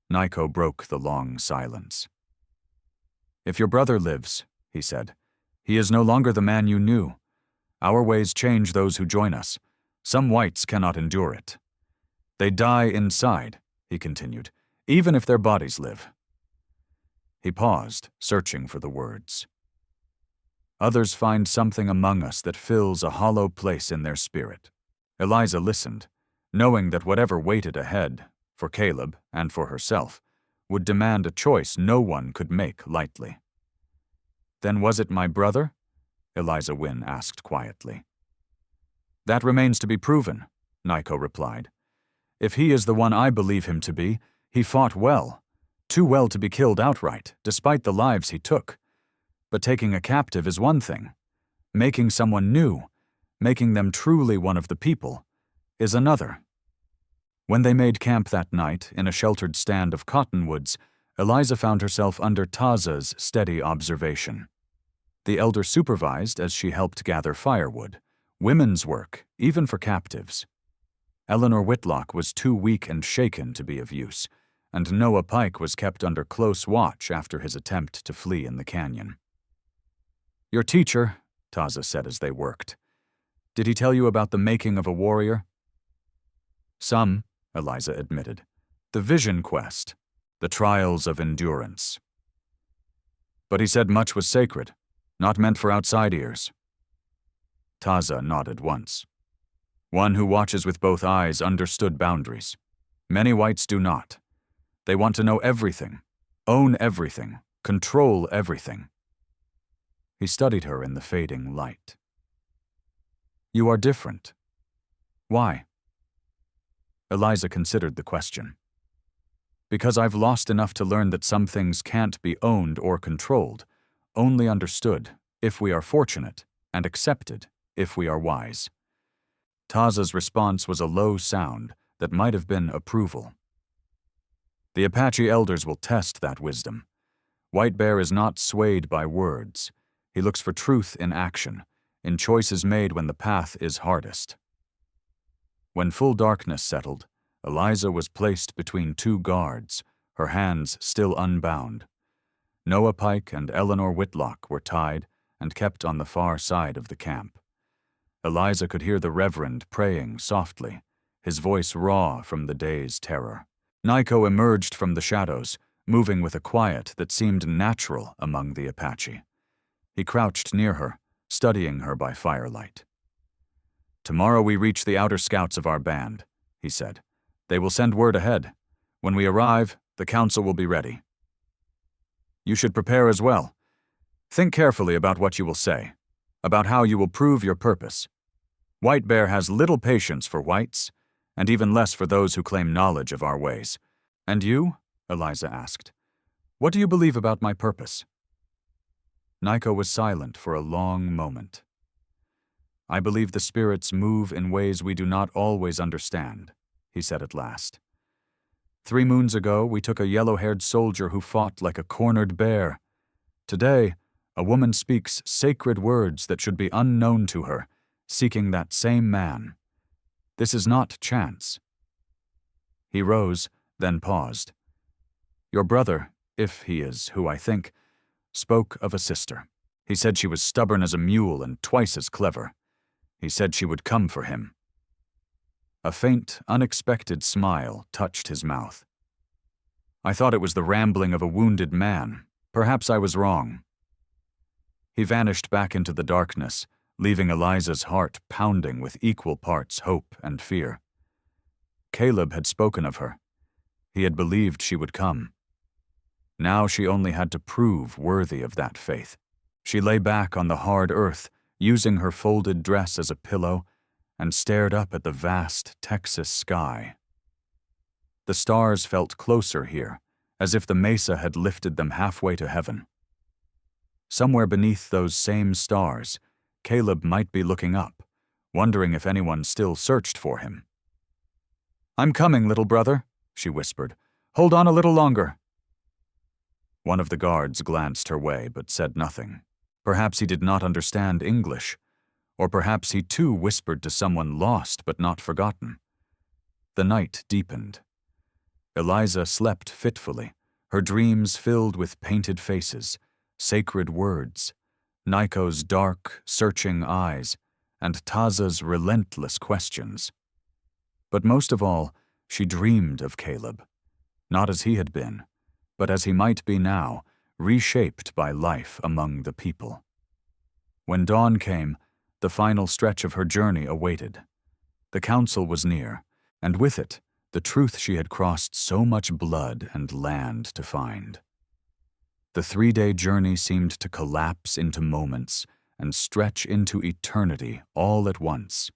Nico broke the long silence. "If your brother lives," he said, "he is no longer the man you knew. Our ways change those who join us. Some whites cannot endure it. They die inside," he continued, "even if their bodies live." He paused, searching for the words. "Others find something among us that fills a hollow place in their spirit." Eliza listened, knowing that whatever waited ahead, for Caleb and for herself, would demand a choice no one could make lightly. "Then was it my brother?" Eliza Wynne asked quietly. "That remains to be proven," Nico replied. "If he is the one I believe him to be, he fought well, too well to be killed outright, despite the lives he took. But taking a captive is one thing. Making someone new, making them truly one of the people, is another." When they made camp that night in a sheltered stand of cottonwoods, Eliza found herself under Taza's steady observation. The elder supervised as she helped gather firewood, women's work, even for captives. Eleanor Whitlock was too weak and shaken to be of use, and Noah Pike was kept under close watch after his attempt to flee in the canyon. "Your teacher," Taza said as they worked, "did he tell you about the making of a warrior?" "Some," Eliza admitted. "The vision quest, the trials of endurance. But he said much was sacred, not meant for outside ears." Taza nodded once. "One who watches with both eyes understood boundaries. Many whites do not. They want to know everything, own everything, control everything." He studied her in the fading light. "You are different. Why?" Eliza considered the question. "Because I've lost enough to learn that some things can't be owned or controlled, only understood, if we are fortunate, and accepted, if we are wise." Taza's response was a low sound that might have been approval. "The Apache elders will test that wisdom. White Bear is not swayed by words. He looks for truth in action, in choices made when the path is hardest." When full darkness settled, Eliza was placed between two guards, her hands still unbound. Noah Pike and Eleanor Whitlock were tied and kept on the far side of the camp. Eliza could hear the Reverend praying softly, his voice raw from the day's terror. Nico emerged from the shadows, moving with a quiet that seemed natural among the Apache. He crouched near her, studying her by firelight. "Tomorrow we reach the outer scouts of our band," he said. "They will send word ahead. When we arrive, the council will be ready. You should prepare as well. Think carefully about what you will say, about how you will prove your purpose. White Bear has little patience for whites, and even less for those who claim knowledge of our ways. And you? Eliza asked. "What do you believe about my purpose?" Nico was silent for a long moment. "I believe the spirits move in ways we do not always understand," he said at last. 3 moons ago, we took a yellow-haired soldier who fought like a cornered bear. Today, a woman speaks sacred words that should be unknown to her, seeking that same man. This is not chance." He rose, then paused. "Your brother, if he is who I think, spoke of a sister. He said she was stubborn as a mule and twice as clever. He said she would come for him." A faint, unexpected smile touched his mouth. "I thought it was the rambling of a wounded man. Perhaps I was wrong." He vanished back into the darkness, leaving Eliza's heart pounding with equal parts hope and fear. Caleb had spoken of her. He had believed she would come. Now she only had to prove worthy of that faith. She lay back on the hard earth, using her folded dress as a pillow, and stared up at the vast Texas sky. The stars felt closer here, as if the mesa had lifted them halfway to heaven. Somewhere beneath those same stars, Caleb might be looking up, wondering if anyone still searched for him. "I'm coming, little brother," she whispered. "Hold on a little longer." One of the guards glanced her way but said nothing. Perhaps he did not understand English, or perhaps he too whispered to someone lost but not forgotten. The night deepened. Eliza slept fitfully, her dreams filled with painted faces, sacred words, Nico's dark, searching eyes, and Taza's relentless questions. But most of all, she dreamed of Caleb, not as he had been, but as he might be now, reshaped by life among the people. When dawn came, the final stretch of her journey awaited. The council was near, and with it, the truth she had crossed so much blood and land to find. The 3-day journey seemed to collapse into moments and stretch into eternity all at once.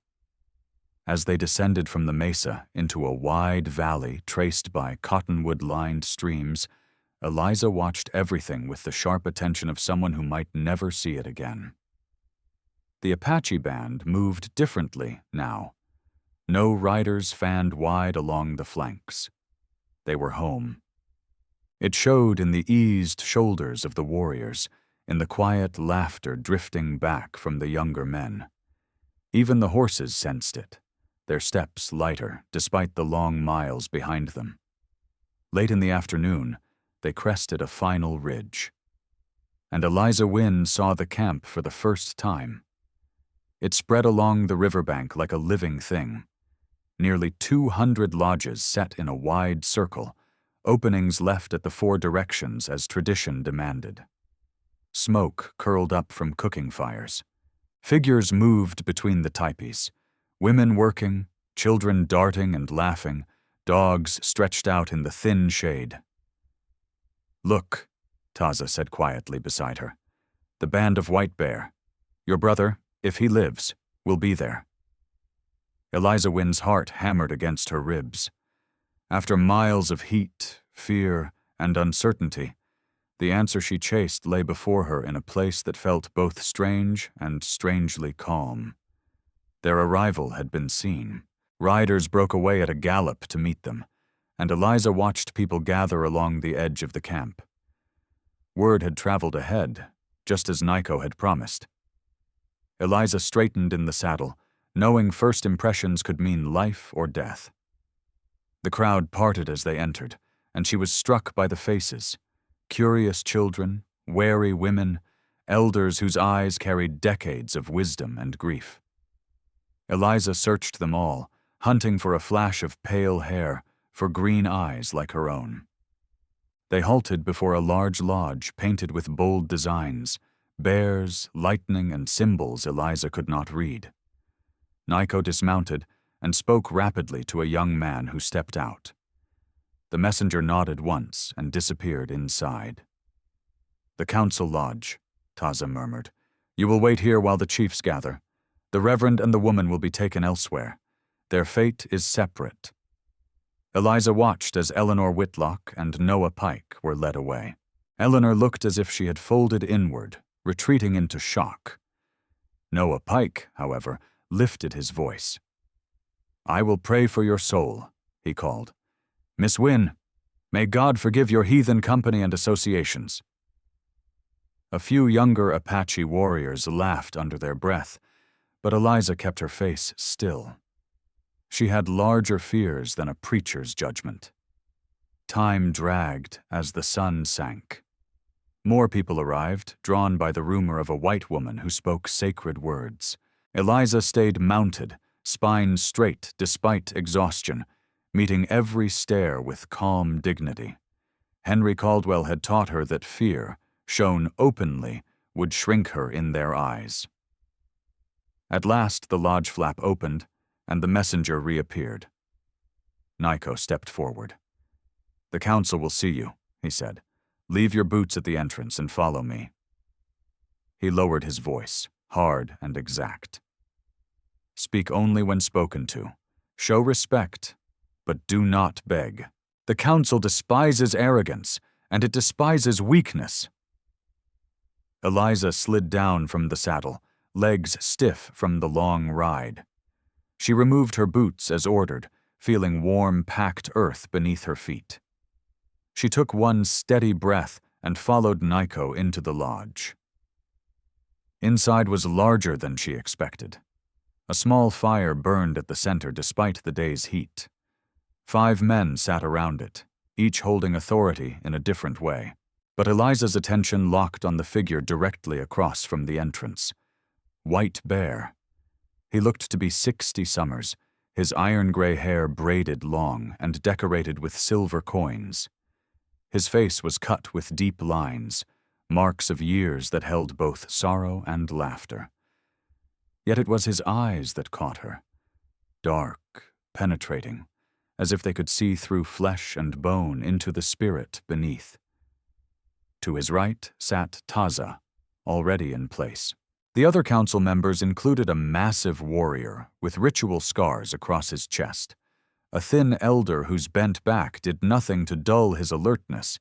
As they descended from the mesa into a wide valley traced by cottonwood-lined streams, Eliza watched everything with the sharp attention of someone who might never see it again. The Apache band moved differently now. No riders fanned wide along the flanks. They were home. It showed in the eased shoulders of the warriors, in the quiet laughter drifting back from the younger men. Even the horses sensed it, their steps lighter despite the long miles behind them. Late in the afternoon, they crested a final ridge. And Eliza Wynne saw the camp for the first time. It spread along the riverbank like a living thing. Nearly 200 lodges set in a wide circle, openings left at the 4 directions as tradition demanded. Smoke curled up from cooking fires. Figures moved between the teepees, women working, children darting and laughing, dogs stretched out in the thin shade. "Look," Taza said quietly beside her. "The band of White Bear. Your brother, if he lives, will be there." Eliza Wynne's heart hammered against her ribs. After miles of heat, fear, and uncertainty, the answer she chased lay before her in a place that felt both strange and strangely calm. Their arrival had been seen. Riders broke away at a gallop to meet them, and Eliza watched people gather along the edge of the camp. Word had traveled ahead, just as Nico had promised. Eliza straightened in the saddle, knowing first impressions could mean life or death. The crowd parted as they entered, and she was struck by the faces. Curious children, wary women, elders whose eyes carried decades of wisdom and grief. Eliza searched them all, hunting for a flash of pale hair, for green eyes like her own. They halted before a large lodge painted with bold designs, bears, lightning, and symbols Eliza could not read. Nico dismounted and spoke rapidly to a young man who stepped out. The messenger nodded once and disappeared inside. "The council lodge," Taza murmured. "You will wait here while the chiefs gather. The reverend and the woman will be taken elsewhere. Their fate is separate." Eliza watched as Eleanor Whitlock and Noah Pike were led away. Eleanor looked as if she had folded inward, retreating into shock. Noah Pike, however, lifted his voice. "I will pray for your soul," he called. "Miss Wynne, may God forgive your heathen company and associations." A few younger Apache warriors laughed under their breath, but Eliza kept her face still. She had larger fears than a preacher's judgment. Time dragged as the sun sank. More people arrived, drawn by the rumor of a white woman who spoke sacred words. Eliza stayed mounted, spine straight despite exhaustion, meeting every stare with calm dignity. Henry Caldwell had taught her that fear, shown openly, would shrink her in their eyes. At last the lodge flap opened, and the messenger reappeared. Nico stepped forward. "The council will see you," he said. "Leave your boots at the entrance and follow me." He lowered his voice, hard and exact. "Speak only when spoken to. Show respect, but do not beg. The council despises arrogance, and it despises weakness." Eliza slid down from the saddle, legs stiff from the long ride. She removed her boots as ordered, feeling warm, packed earth beneath her feet. She took one steady breath and followed Nico into the lodge. Inside was larger than she expected. A small fire burned at the center despite the day's heat. 5 men sat around it, each holding authority in a different way. But Eliza's attention locked on the figure directly across from the entrance. White Bear. He looked to be 60 summers, his iron-gray hair braided long and decorated with silver coins. His face was cut with deep lines, marks of years that held both sorrow and laughter. Yet it was his eyes that caught her. Dark, penetrating, as if they could see through flesh and bone into the spirit beneath. To his right sat Taza, already in place. The other council members included a massive warrior with ritual scars across his chest, a thin elder whose bent back did nothing to dull his alertness,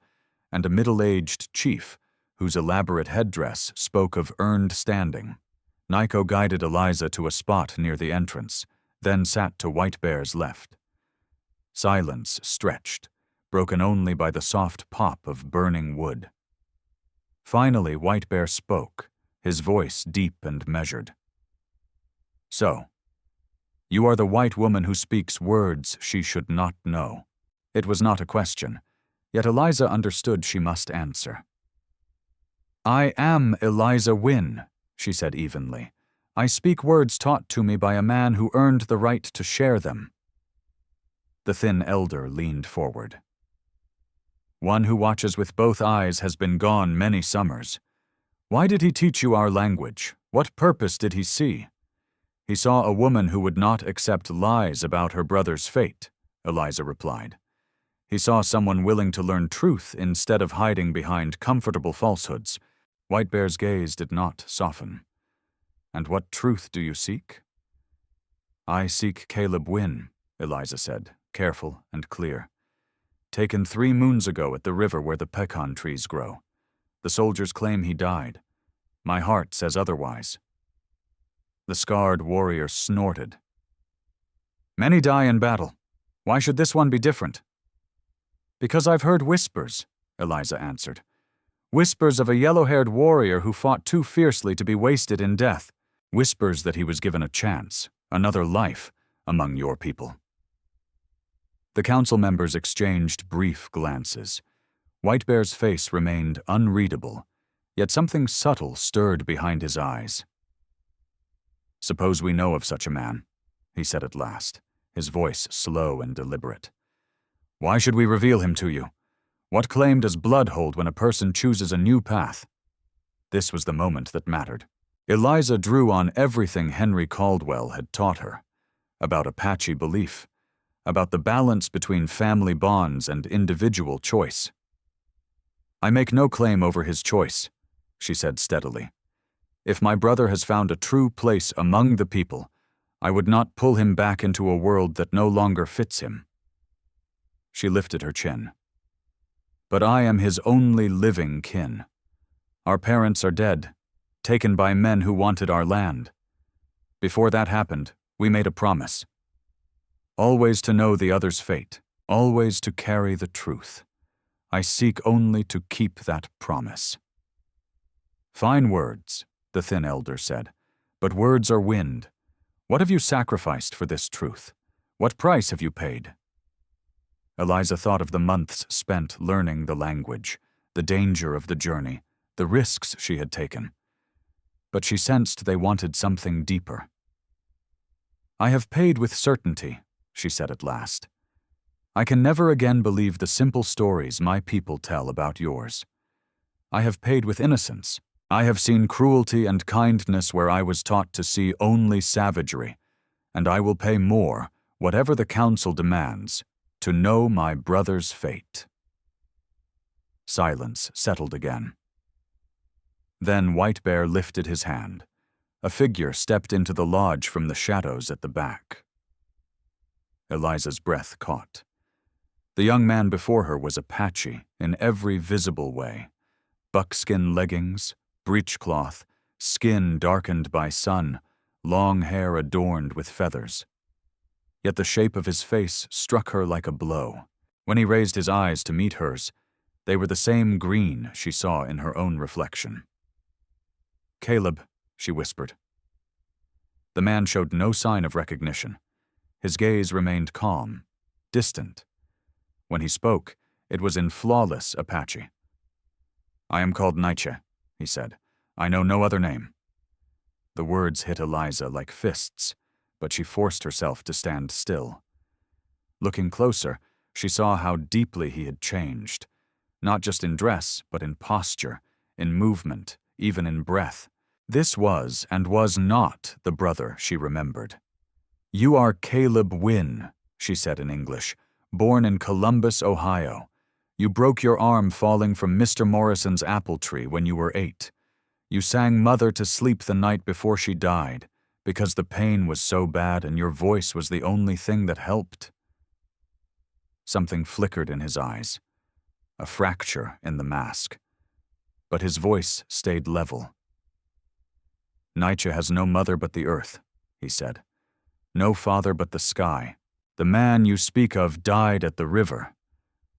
and a middle-aged chief whose elaborate headdress spoke of earned standing. Nico guided Eliza to a spot near the entrance, then sat to White Bear's left. Silence stretched, broken only by the soft pop of burning wood. Finally, White Bear spoke, his voice deep and measured. "So, you are the white woman who speaks words she should not know." It was not a question, yet Eliza understood she must answer. "I am Eliza Wynne," she said evenly. "I speak words taught to me by a man who earned the right to share them." The thin elder leaned forward. "One who watches with both eyes has been gone many summers. Why did he teach you our language? What purpose did he see?" "He saw a woman who would not accept lies about her brother's fate," Eliza replied. "He saw someone willing to learn truth instead of hiding behind comfortable falsehoods." White Bear's gaze did not soften. "And what truth do you seek?" "I seek Caleb Wynne," Eliza said, careful and clear. "Taken 3 moons ago at the river where the pecan trees grow. The soldiers claim he died. My heart says otherwise." The scarred warrior snorted. "Many die in battle. Why should this one be different?" "Because I've heard whispers," Eliza answered. "Whispers of a yellow-haired warrior who fought too fiercely to be wasted in death. Whispers that he was given a chance, another life, among your people." The council members exchanged brief glances. White Bear's face remained unreadable, yet something subtle stirred behind his eyes. "Suppose we know of such a man," he said at last, his voice slow and deliberate. "Why should we reveal him to you? What claim does blood hold when a person chooses a new path?" This was the moment that mattered. Eliza drew on everything Henry Caldwell had taught her, about Apache belief, about the balance between family bonds and individual choice. "I make no claim over his choice," she said steadily. "If my brother has found a true place among the people, I would not pull him back into a world that no longer fits him." She lifted her chin. But I am his only living kin. Our parents are dead, taken by men who wanted our land. Before that happened, we made a promise. Always to know the other's fate, always to carry the truth. I seek only to keep that promise. Fine words, the thin elder said, but words are wind. What have you sacrificed for this truth? What price have you paid? Eliza thought of the months spent learning the language, the danger of the journey, the risks she had taken. But she sensed they wanted something deeper. I have paid with certainty, she said at last. I can never again believe the simple stories my people tell about yours. I have paid with innocence. I have seen cruelty and kindness where I was taught to see only savagery, and I will pay more, whatever the council demands, to know my brother's fate. Silence settled again. Then White Bear lifted his hand. A figure stepped into the lodge from the shadows at the back. Eliza's breath caught. The young man before her was Apache in every visible way. Buckskin leggings, breechcloth, skin darkened by sun, long hair adorned with feathers. Yet the shape of his face struck her like a blow. When he raised his eyes to meet hers, they were the same green she saw in her own reflection. "Caleb," she whispered. The man showed no sign of recognition. His gaze remained calm, distant. When he spoke, it was in flawless Apache. "I am called Nietzsche," he said. "I know no other name." The words hit Eliza like fists, but she forced herself to stand still. Looking closer, she saw how deeply he had changed, not just in dress, but in posture, in movement, even in breath. This was and was not the brother she remembered. "You are Caleb Wynne," she said in English, "born in Columbus, Ohio. You broke your arm falling from Mr. Morrison's apple tree when you were 8. You sang Mother to sleep the night before she died, because the pain was so bad and your voice was the only thing that helped." Something flickered in his eyes, a fracture in the mask, but his voice stayed level. "Nietzsche has no mother but the earth," he said. "No father but the sky. The man you speak of died at the river.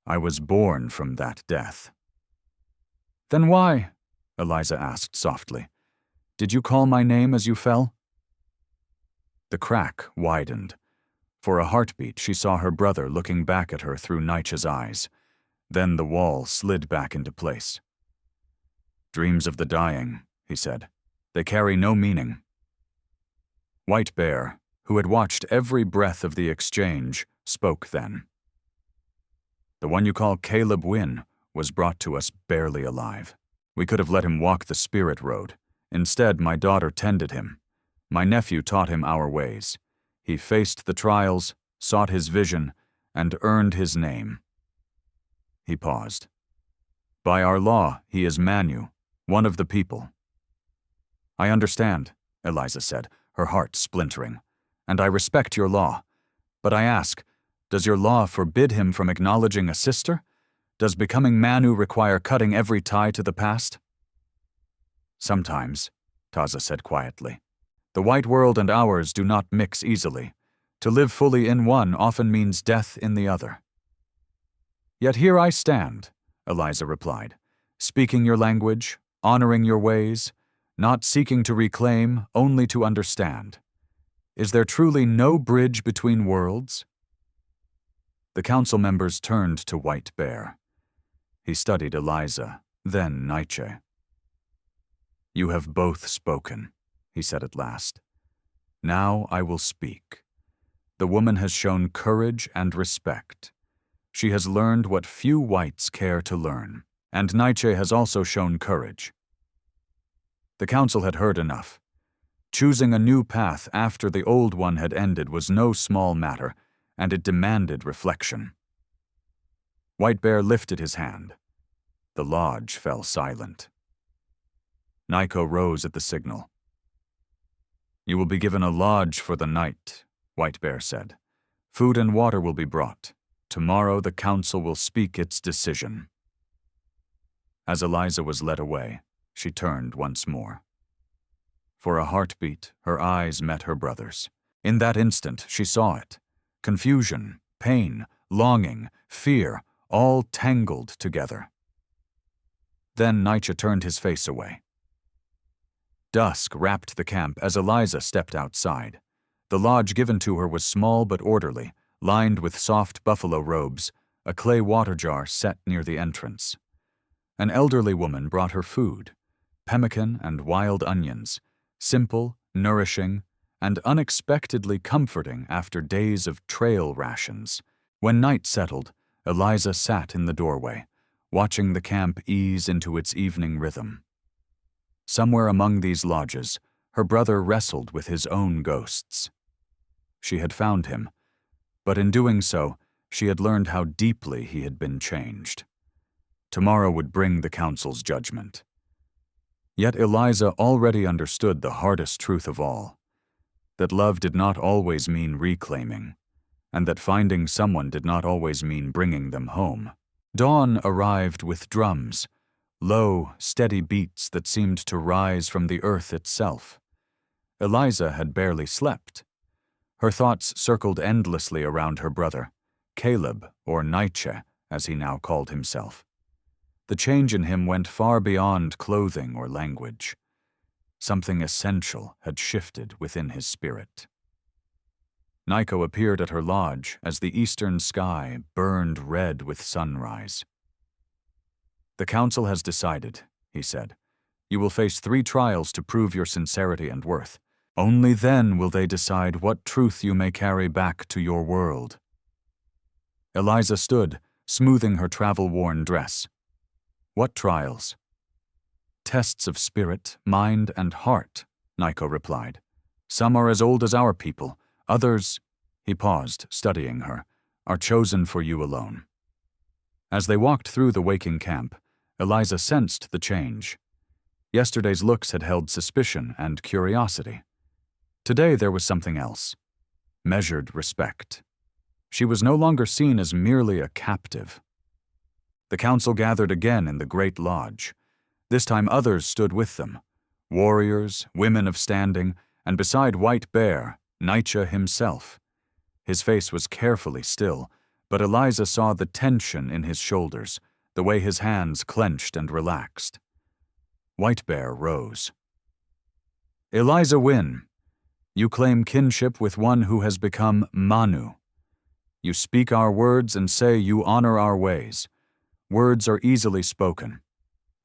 I was born from that death." "Then why?" Eliza asked softly. "Did you call my name as you fell?" The crack widened. For a heartbeat, she saw her brother looking back at her through Nietzsche's eyes. Then the wall slid back into place. "Dreams of the dying," he said. "They carry no meaning." White Bear, who had watched every breath of the exchange, spoke then. "The one you call Caleb Wynne was brought to us barely alive. We could have let him walk the spirit road. Instead, my daughter tended him. My nephew taught him our ways. He faced the trials, sought his vision, and earned his name." He paused. "By our law, he is Manu, one of the people." "I understand," Eliza said, her heart splintering. "And I respect your law. But I ask, does your law forbid him from acknowledging a sister? Does becoming Manu require cutting every tie to the past?" "Sometimes," Taza said quietly. "The white world and ours do not mix easily. To live fully in one often means death in the other." "Yet here I stand," Eliza replied, "speaking your language, honoring your ways, not seeking to reclaim, only to understand. Is there truly no bridge between worlds?" The council members turned to White Bear. He studied Eliza, then Nietzsche. "You have both spoken," he said at last. "Now I will speak. The woman has shown courage and respect. She has learned what few whites care to learn, and Nietzsche has also shown courage." The council had heard enough. Choosing a new path after the old one had ended was no small matter, and it demanded reflection. White Bear lifted his hand. The lodge fell silent. Nico rose at the signal. "You will be given a lodge for the night," White Bear said. "Food and water will be brought. Tomorrow the council will speak its decision." As Eliza was led away, she turned once more. For a heartbeat, her eyes met her brother's. In that instant, she saw it. Confusion, pain, longing, fear, all tangled together. Then Nietzsche turned his face away. Dusk wrapped the camp as Eliza stepped outside. The lodge given to her was small but orderly, lined with soft buffalo robes, a clay water jar set near the entrance. An elderly woman brought her food, pemmican and wild onions, simple, nourishing, and unexpectedly comforting after days of trail rations. When night settled, Eliza sat in the doorway, watching the camp ease into its evening rhythm. Somewhere among these lodges, her brother wrestled with his own ghosts. She had found him, but in doing so, she had learned how deeply he had been changed. Tomorrow would bring the council's judgment. Yet Eliza already understood the hardest truth of all, that love did not always mean reclaiming, and that finding someone did not always mean bringing them home. Dawn arrived with drums, low, steady beats that seemed to rise from the earth itself. Eliza had barely slept. Her thoughts circled endlessly around her brother, Caleb, or Nietzsche, as he now called himself. The change in him went far beyond clothing or language. Something essential had shifted within his spirit. Nico appeared at her lodge as the eastern sky burned red with sunrise. "The council has decided," he said. "You will face 3 trials to prove your sincerity and worth. Only then will they decide what truth you may carry back to your world." Eliza stood, smoothing her travel-worn dress. "What trials?" "Tests of spirit, mind, and heart," Nico replied. "Some are as old as our people. Others," he paused, studying her, "are chosen for you alone." As they walked through the waking camp, Eliza sensed the change. Yesterday's looks had held suspicion and curiosity. Today there was something else. Measured respect. She was no longer seen as merely a captive. The council gathered again in the great lodge. This time others stood with them. Warriors, women of standing, and beside White Bear, Nietzsche himself. His face was carefully still, but Eliza saw the tension in his shoulders, the way his hands clenched and relaxed. White Bear rose. "Eliza Wynne, you claim kinship with one who has become Manu. You speak our words and say you honor our ways. Words are easily spoken.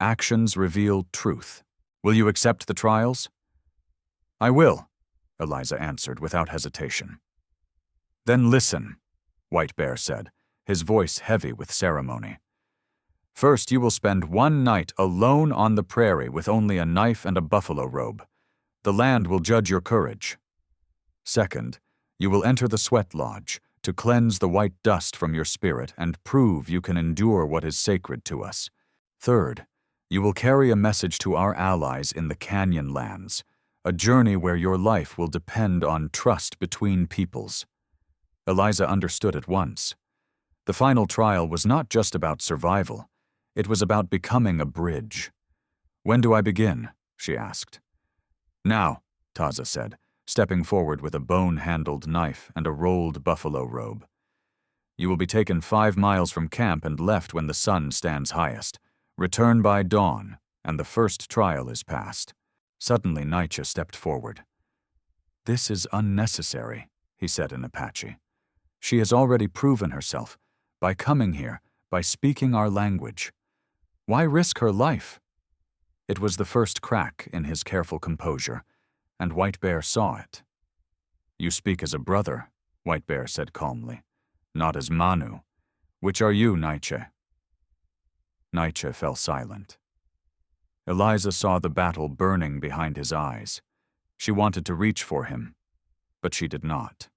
Actions reveal truth. Will you accept the trials?" "I will," Eliza answered without hesitation. "Then listen," White Bear said, his voice heavy with ceremony. "First, you will spend 1 night alone on the prairie with only a knife and a buffalo robe. The land will judge your courage. Second, you will enter the sweat lodge to cleanse the white dust from your spirit and prove you can endure what is sacred to us. Third, you will carry a message to our allies in the Canyon lands, a journey where your life will depend on trust between peoples." Eliza understood at once. The final trial was not just about survival. It was about becoming a bridge. "When do I begin?" she asked. "Now," Taza said, stepping forward with a bone-handled knife and a rolled buffalo robe. "You will be taken 5 miles from camp and left when the sun stands highest. Return by dawn, and the first trial is passed." Suddenly Nietzsche stepped forward. "This is unnecessary," he said in Apache. "She has already proven herself, by coming here, by speaking our language. Why risk her life?" It was the first crack in his careful composure, and White Bear saw it. "You speak as a brother," White Bear said calmly, "not as Manu. Which are you, Nietzsche?" Nietzsche fell silent. Eliza saw the battle burning behind his eyes. She wanted to reach for him, but she did not.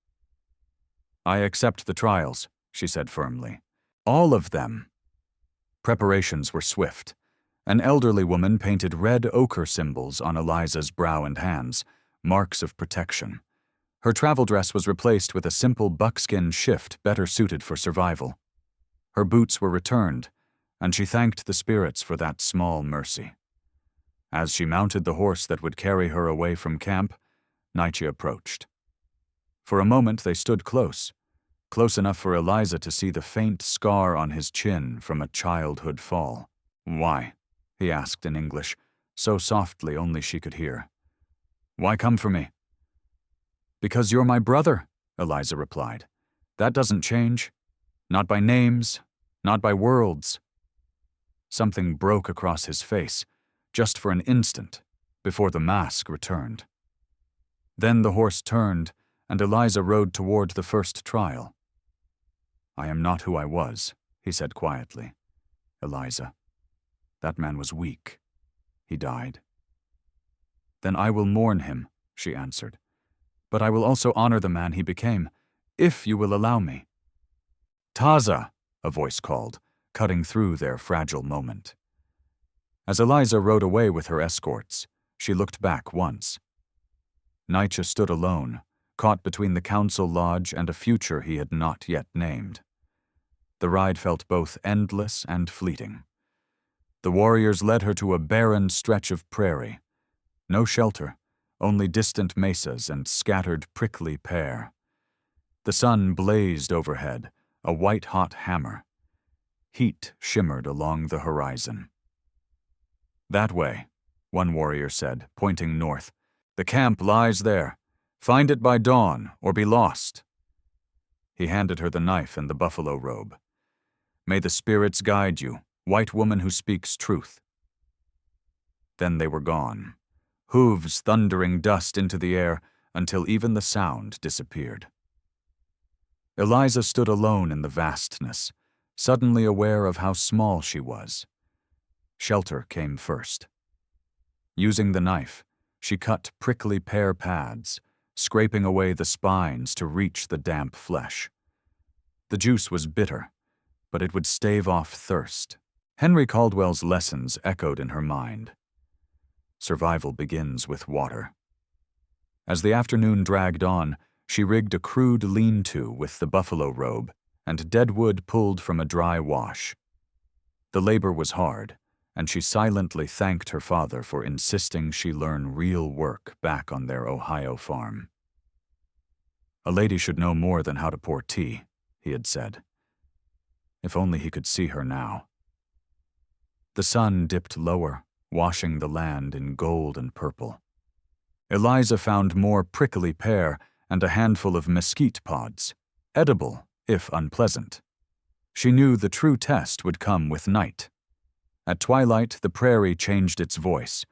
"I accept the trials," she said firmly. "All of them." Preparations were swift. An elderly woman painted red ochre symbols on Eliza's brow and hands, marks of protection. Her travel dress was replaced with a simple buckskin shift better suited for survival. Her boots were returned, and she thanked the spirits for that small mercy. As she mounted the horse that would carry her away from camp, Nietzsche approached. For a moment they stood close enough for Eliza to see the faint scar on his chin from a childhood fall. "Why?" he asked in English, so softly only she could hear. "Why come for me?" "Because you're my brother," Eliza replied. "That doesn't change. Not by names, not by worlds." Something broke across his face, just for an instant, before the mask returned. Then the horse turned, and Eliza rode toward the first trial. "I am not who I was," he said quietly. "Eliza, that man was weak. He died." "Then I will mourn him," she answered. "But I will also honor the man he became, if you will allow me." "Taza!" a voice called, cutting through their fragile moment. As Eliza rode away with her escorts, she looked back once. Nietzsche stood alone, caught between the council lodge and a future he had not yet named. The ride felt both endless and fleeting. The warriors led her to a barren stretch of prairie. No shelter, only distant mesas and scattered prickly pear. The sun blazed overhead, a white-hot hammer. Heat shimmered along the horizon. "That way," one warrior said, pointing north. "The camp lies there. Find it by dawn, or be lost." He handed her the knife and the buffalo robe. "May the spirits guide you, white woman who speaks truth." Then they were gone, hooves thundering dust into the air until even the sound disappeared. Eliza stood alone in the vastness, suddenly aware of how small she was. Shelter came first. Using the knife, she cut prickly pear pads, scraping away the spines to reach the damp flesh. The juice was bitter, but it would stave off thirst. Henry Caldwell's lessons echoed in her mind. Survival begins with water. As the afternoon dragged on, she rigged a crude lean-to with the buffalo robe and dead wood pulled from a dry wash. The labor was hard, and she silently thanked her father for insisting she learn real work back on their Ohio farm. "A lady should know more than how to pour tea," he had said. If only he could see her now. The sun dipped lower, washing the land in gold and purple. Eliza found more prickly pear and a handful of mesquite pods, edible if unpleasant. She knew the true test would come with night. At twilight, the prairie changed its voice.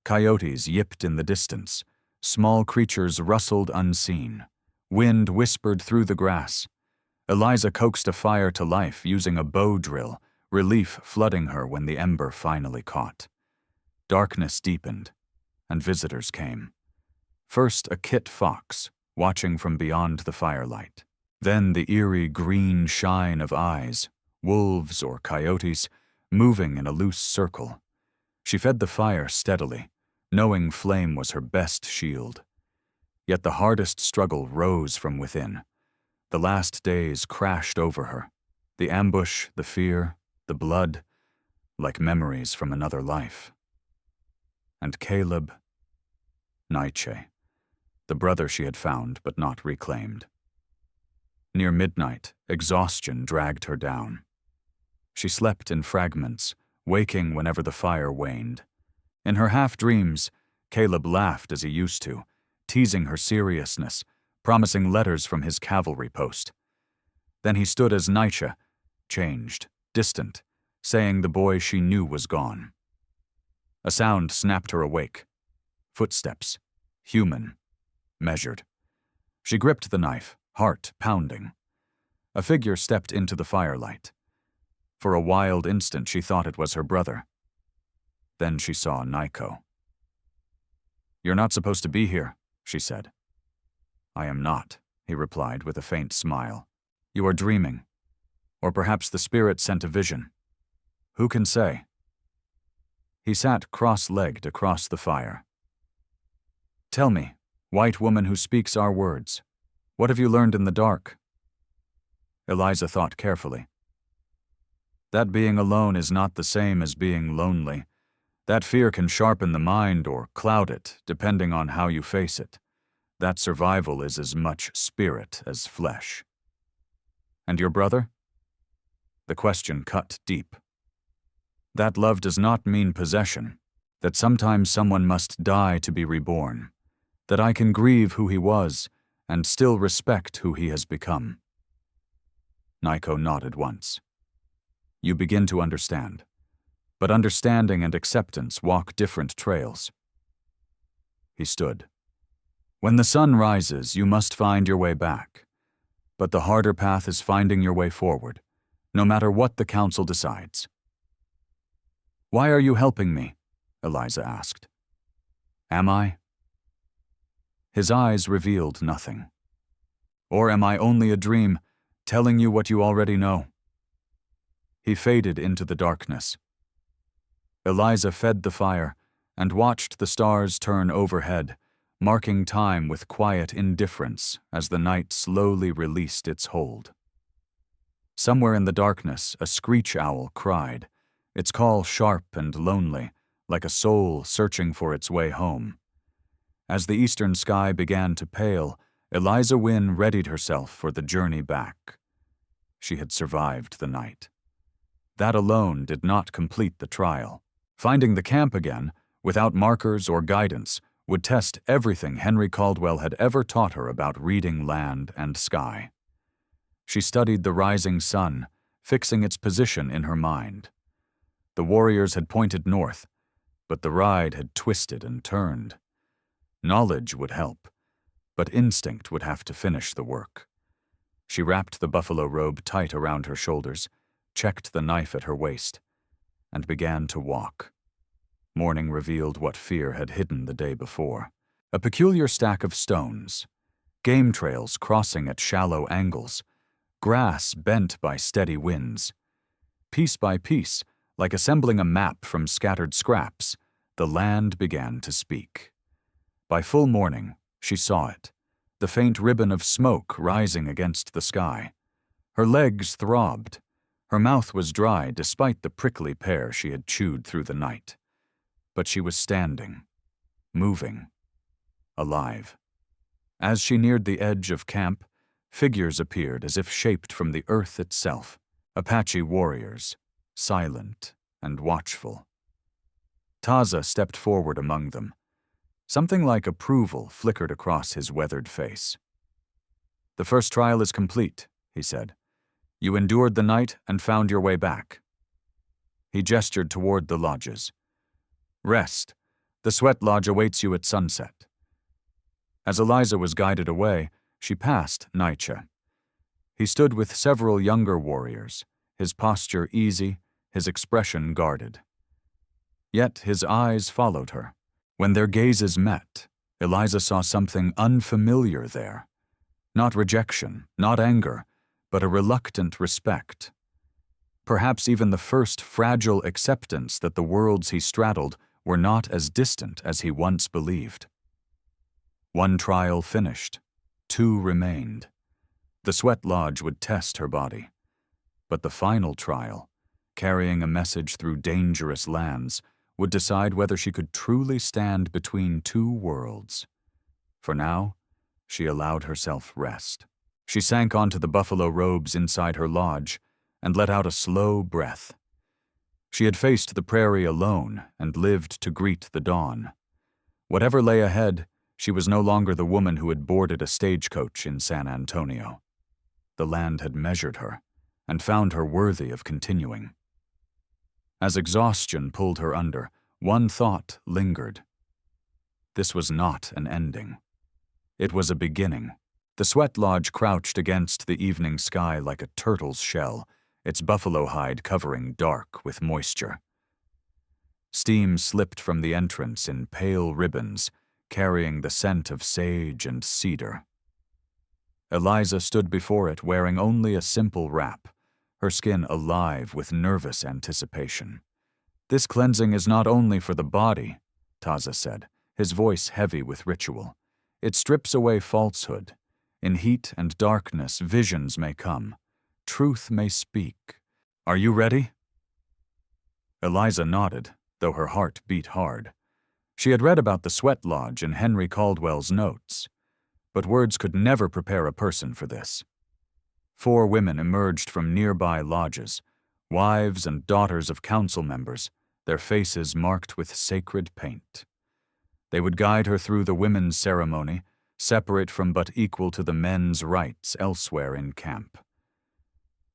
Coyotes yipped in the distance. Small creatures rustled unseen. Wind whispered through the grass. Eliza coaxed a fire to life using a bow drill, relief flooding her when the ember finally caught. Darkness deepened, and visitors came. First a kit fox, watching from beyond the firelight. Then the eerie green shine of eyes, wolves or coyotes, moving in a loose circle. She fed the fire steadily, knowing flame was her best shield. Yet the hardest struggle rose from within. The last days crashed over her. The ambush, the fear, the blood, like memories from another life. And Caleb, Nietzsche, the brother she had found but not reclaimed. Near midnight, exhaustion dragged her down. She slept in fragments, waking whenever the fire waned. In her half-dreams, Caleb laughed as he used to, teasing her seriousness, promising letters from his cavalry post. Then he stood as Nietzsche, changed, distant, saying the boy she knew was gone. A sound snapped her awake. Footsteps, human, measured. She gripped the knife, heart pounding. A figure stepped into the firelight. For a wild instant she thought it was her brother. Then she saw Nico. "You're not supposed to be here," she said. "I am not," he replied with a faint smile. "You are dreaming. Or perhaps the spirit sent a vision. Who can say?" He sat cross-legged across the fire. "Tell me, White woman who speaks our words. What have you learned in the dark? Eliza thought carefully. That being alone is not the same as being lonely. That fear can sharpen the mind or cloud it, depending on how you face it. That survival is as much spirit as flesh. And your brother? The question cut deep. That love does not mean possession, that sometimes someone must die to be reborn, that I can grieve who he was and still respect who he has become. Nico nodded once. You begin to understand. But understanding and acceptance walk different trails. He stood. When the sun rises, you must find your way back. But the harder path is finding your way forward, no matter what the council decides. Why are you helping me? Eliza asked. Am I? His eyes revealed nothing. Or am I only a dream, telling you what you already know? He faded into the darkness. Eliza fed the fire and watched the stars turn overhead, marking time with quiet indifference as the night slowly released its hold. Somewhere in the darkness, a screech owl cried, its call sharp and lonely, like a soul searching for its way home. As the eastern sky began to pale, Eliza Wynne readied herself for the journey back. She had survived the night. That alone did not complete the trial. Finding the camp again, without markers or guidance, would test everything Henry Caldwell had ever taught her about reading land and sky. She studied the rising sun, fixing its position in her mind. The warriors had pointed north, but the ride had twisted and turned. Knowledge would help, but instinct would have to finish the work. She wrapped the buffalo robe tight around her shoulders, checked the knife at her waist, and began to walk. Morning revealed what fear had hidden the day before. A peculiar stack of stones, game trails crossing at shallow angles, grass bent by steady winds. Piece by piece, like assembling a map from scattered scraps, the land began to speak. By full morning, she saw it, the faint ribbon of smoke rising against the sky. Her legs throbbed. Her mouth was dry despite the prickly pear she had chewed through the night. But she was standing, moving, alive. As she neared the edge of camp, figures appeared as if shaped from the earth itself. Apache warriors, silent and watchful. Taza stepped forward among them. Something like approval flickered across his weathered face. The first trial is complete, he said. You endured the night and found your way back. He gestured toward the lodges. Rest. The sweat lodge awaits you at sunset. As Eliza was guided away, she passed Naicha. He stood with several younger warriors, his posture easy, his expression guarded. Yet his eyes followed her. When their gazes met, Eliza saw something unfamiliar there. Not rejection, not anger, but a reluctant respect. Perhaps even the first fragile acceptance that the worlds he straddled were not as distant as he once believed. One trial finished. 2 remained. The sweat lodge would test her body. But the final trial, carrying a message through dangerous lands, would decide whether she could truly stand between 2 worlds. For now, she allowed herself rest. She sank onto the buffalo robes inside her lodge and let out a slow breath. She had faced the prairie alone and lived to greet the dawn. Whatever lay ahead, she was no longer the woman who had boarded a stagecoach in San Antonio. The land had measured her and found her worthy of continuing. As exhaustion pulled her under, one thought lingered. This was not an ending. It was a beginning. The sweat lodge crouched against the evening sky like a turtle's shell, its buffalo hide covering dark with moisture. Steam slipped from the entrance in pale ribbons, carrying the scent of sage and cedar. Eliza stood before it wearing only a simple wrap, her skin alive with nervous anticipation. This cleansing is not only for the body, Taza said, his voice heavy with ritual. It strips away falsehood. In heat and darkness, visions may come. Truth may speak. Are you ready? Eliza nodded, though her heart beat hard. She had read about the sweat lodge in Henry Caldwell's notes, but words could never prepare a person for this. 4 women emerged from nearby lodges, wives and daughters of council members, their faces marked with sacred paint. They would guide her through the women's ceremony, separate from but equal to the men's rites elsewhere in camp.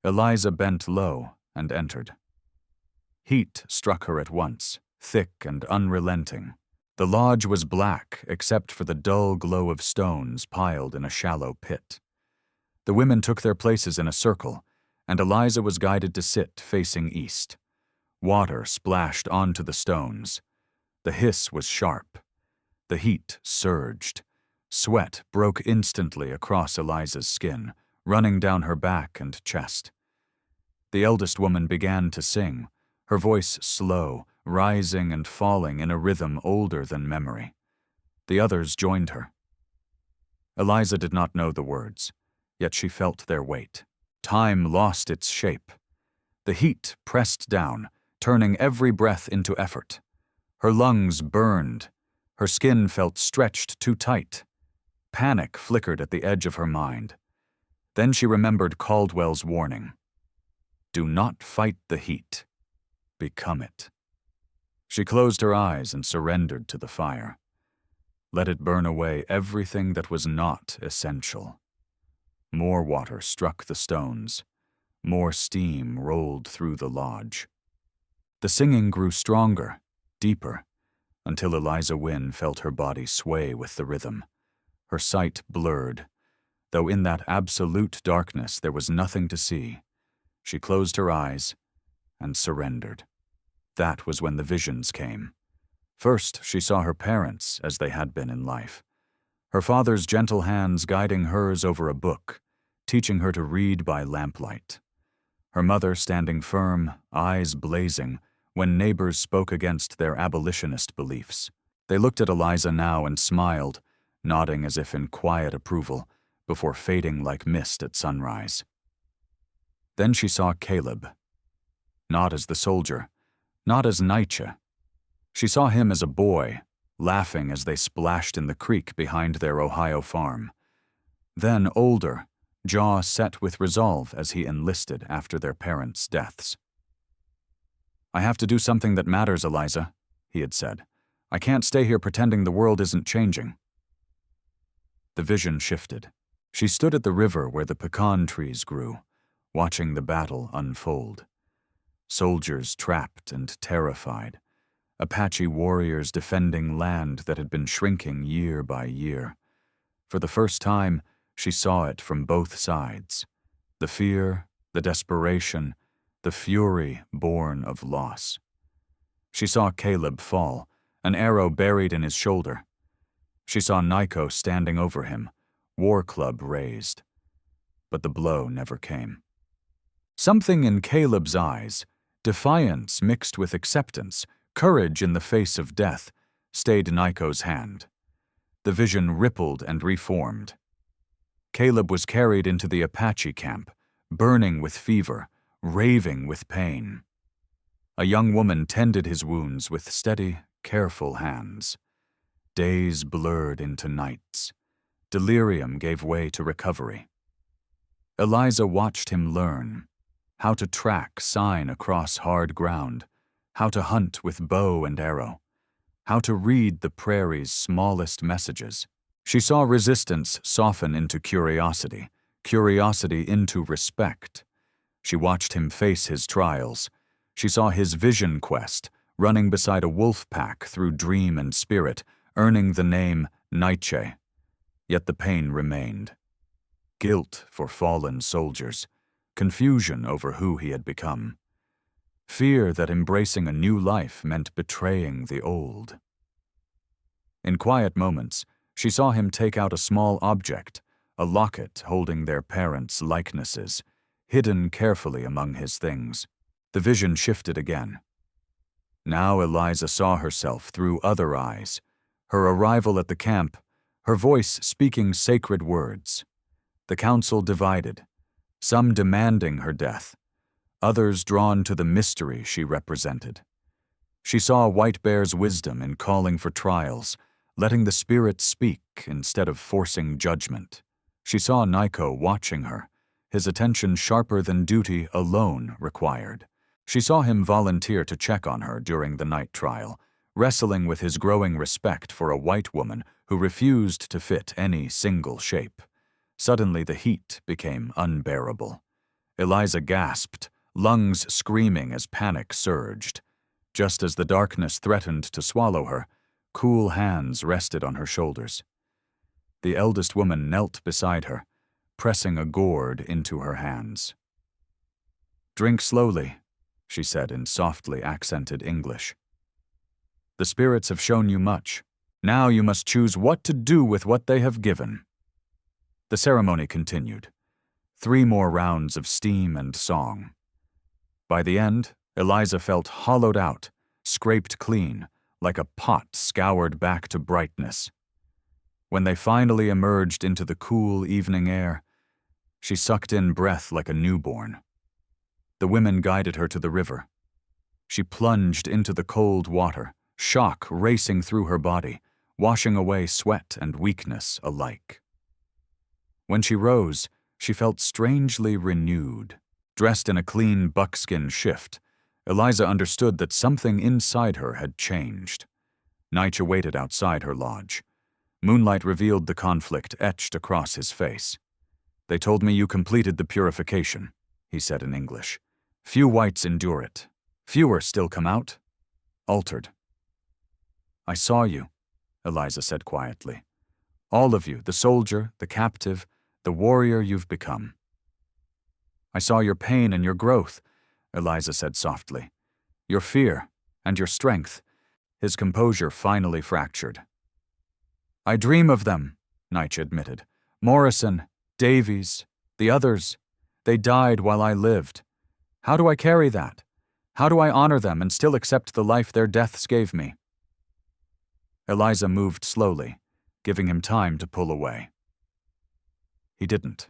Eliza bent low and entered. Heat struck her at once, thick and unrelenting. The lodge was black except for the dull glow of stones piled in a shallow pit. The women took their places in a circle, and Eliza was guided to sit facing east. Water splashed onto the stones. The hiss was sharp. The heat surged. Sweat broke instantly across Eliza's skin, running down her back and chest. The eldest woman began to sing, her voice slow, rising and falling in a rhythm older than memory. The others joined her. Eliza did not know the words, yet she felt their weight. Time lost its shape. The heat pressed down, turning every breath into effort. Her lungs burned. Her skin felt stretched too tight. Panic flickered at the edge of her mind. Then she remembered Caldwell's warning. Do not fight the heat. Become it. She closed her eyes and surrendered to the fire. Let it burn away everything that was not essential. More water struck the stones. More steam rolled through the lodge. The singing grew stronger, deeper, until Eliza Wynne felt her body sway with the rhythm. Her sight blurred, though in that absolute darkness there was nothing to see. She closed her eyes and surrendered. That was when the visions came. First, she saw her parents as they had been in life. Her father's gentle hands guiding hers over a book, teaching her to read by lamplight. Her mother standing firm, eyes blazing, when neighbors spoke against their abolitionist beliefs. They looked at Eliza now and smiled, nodding as if in quiet approval, before fading like mist at sunrise. Then she saw Caleb. Not as the soldier, not as Nietzsche. She saw him as a boy, laughing as they splashed in the creek behind their Ohio farm. Then older, jaw set with resolve as he enlisted after their parents' deaths. I have to do something that matters, Eliza, he had said. I can't stay here pretending the world isn't changing. The vision shifted. She stood at the river where the pecan trees grew, watching the battle unfold. Soldiers trapped and terrified. Apache warriors defending land that had been shrinking year by year. For the first time, she saw it from both sides. The fear, the desperation, the fury born of loss. She saw Caleb fall, an arrow buried in his shoulder. She saw Nico standing over him, war club raised. But the blow never came. Something in Caleb's eyes, defiance mixed with acceptance, courage in the face of death, stayed Nico's hand. The vision rippled and reformed. Caleb was carried into the Apache camp, burning with fever, raving with pain. A young woman tended his wounds with steady, careful hands. Days blurred into nights. Delirium gave way to recovery. Eliza watched him learn how to track sign across hard ground, how to hunt with bow and arrow, how to read the prairie's smallest messages. She saw resistance soften into curiosity, curiosity into respect. She watched him face his trials. She saw his vision quest, running beside a wolf pack through dream and spirit, earning the name Nietzsche. Yet the pain remained. Guilt for fallen soldiers, confusion over who he had become. Fear that embracing a new life meant betraying the old. In quiet moments, she saw him take out a small object, a locket holding their parents' likenesses, hidden carefully among his things. The vision shifted again. Now Eliza saw herself through other eyes. Her arrival at the camp, her voice speaking sacred words. The council divided, some demanding her death, others drawn to the mystery she represented. She saw White Bear's wisdom in calling for trials, letting the spirit speak instead of forcing judgment. She saw Nico watching her, his attention sharper than duty alone required. She saw him volunteer to check on her during the night trial, wrestling with his growing respect for a white woman who refused to fit any single shape. Suddenly the heat became unbearable. Eliza gasped, lungs screaming as panic surged. Just as the darkness threatened to swallow her, cool hands rested on her shoulders. The eldest woman knelt beside her, pressing a gourd into her hands. "Drink slowly," she said in softly accented English. "The spirits have shown you much. Now you must choose what to do with what they have given." The ceremony continued. 3 more rounds of steam and song. By the end, Eliza felt hollowed out, scraped clean, like a pot scoured back to brightness. When they finally emerged into the cool evening air, she sucked in breath like a newborn. The women guided her to the river. She plunged into the cold water, shock racing through her body, washing away sweat and weakness alike. When she rose, she felt strangely renewed. Dressed in a clean buckskin shift, Eliza understood that something inside her had changed. Nietzsche waited outside her lodge. Moonlight revealed the conflict etched across his face. "They told me you completed the purification," he said in English. "Few whites endure it. Fewer still come out, altered." "I saw you," Eliza said quietly. "All of you, the soldier, the captive, the warrior you've become." "I saw your pain and your growth," Eliza said softly. "Your fear and your strength." His composure finally fractured. "I dream of them," Nietzsche admitted. "Morrison, Davies, the others. They died while I lived. How do I carry that? How do I honor them and still accept the life their deaths gave me?" Eliza moved slowly, giving him time to pull away. He didn't.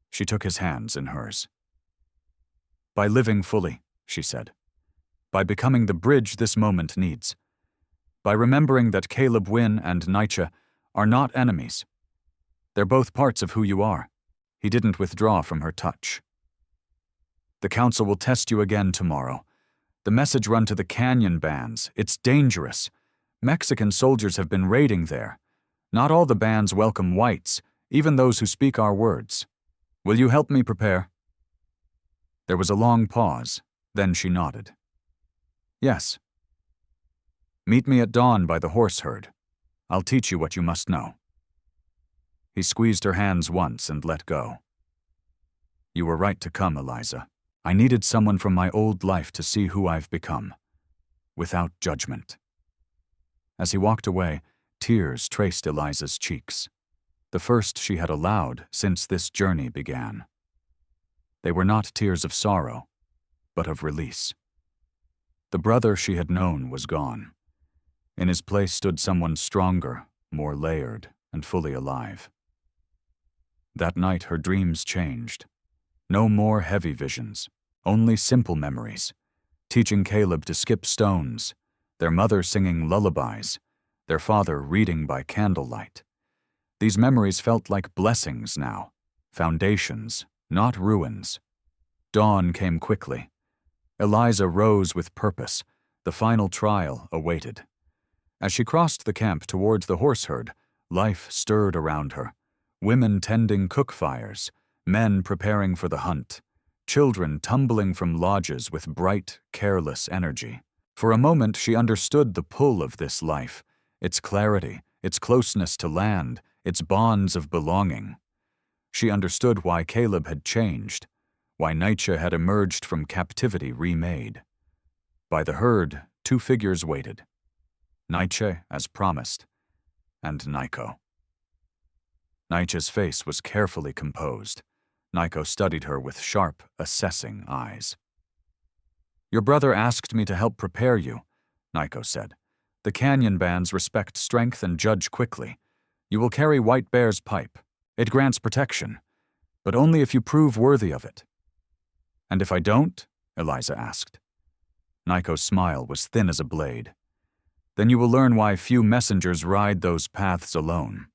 She took his hands in hers. "By living fully," she said. "By becoming the bridge this moment needs. By remembering that Caleb Wynne and Nietzsche are not enemies. They're both parts of who you are." He didn't withdraw from her touch. "The council will test you again tomorrow. The message run to the canyon bands. It's dangerous. Mexican soldiers have been raiding there. Not all the bands welcome whites, even those who speak our words. Will you help me prepare?" There was a long pause, then she nodded. "Yes." "Meet me at dawn by the horse herd. I'll teach you what you must know." He squeezed her hands once and let go. "You were right to come, Eliza. I needed someone from my old life to see who I've become, without judgment." As he walked away, tears traced Eliza's cheeks, the first she had allowed since this journey began. They were not tears of sorrow, but of release. The brother she had known was gone. In his place stood someone stronger, more layered, and fully alive. That night her dreams changed. No more heavy visions, only simple memories. Teaching Caleb to skip stones, their mother singing lullabies, their father reading by candlelight. These memories felt like blessings now, foundations, not ruins. Dawn came quickly. Eliza rose with purpose. The final trial awaited. As she crossed the camp towards the horse herd, life stirred around her. Women tending cook fires, men preparing for the hunt, children tumbling from lodges with bright, careless energy. For a moment she understood the pull of this life, its clarity, its closeness to land, its bonds of belonging. She understood why Caleb had changed, why Nietzsche had emerged from captivity remade. By the herd, 2 figures waited. Nietzsche, as promised, and Nico. Nietzsche's face was carefully composed. Nico studied her with sharp, assessing eyes. "Your brother asked me to help prepare you," Nico said. "The canyon bands respect strength and judge quickly. You will carry White Bear's pipe. It grants protection, but only if you prove worthy of it." "And if I don't?" Eliza asked. Nico's smile was thin as a blade. "Then you will learn why few messengers ride those paths alone."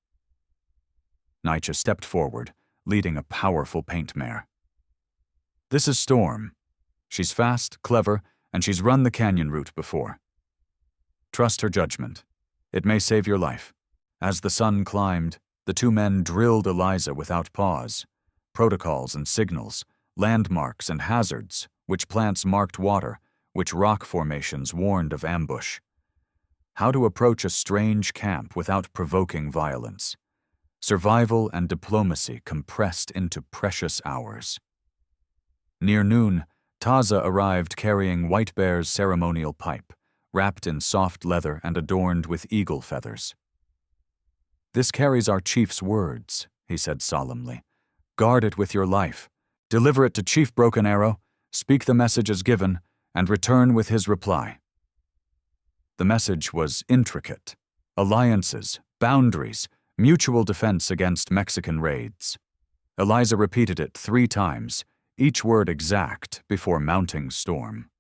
Nietzsche stepped forward, leading a powerful paint mare. "This is Storm. She's fast, clever, and she's run the canyon route before. Trust her judgment. It may save your life." As the sun climbed, the two men drilled Eliza without pause. Protocols and signals, landmarks and hazards, which plants marked water, which rock formations warned of ambush. How to approach a strange camp without provoking violence. Survival and diplomacy compressed into precious hours. Near noon, Taza arrived carrying White Bear's ceremonial pipe, wrapped in soft leather and adorned with eagle feathers. "This carries our chief's words," he said solemnly. "Guard it with your life. Deliver it to Chief Broken Arrow, speak the message as given, and return with his reply." The message was intricate. Alliances, boundaries, mutual defense against Mexican raids. Eliza repeated it 3 times, each word exact, before mounting Storm.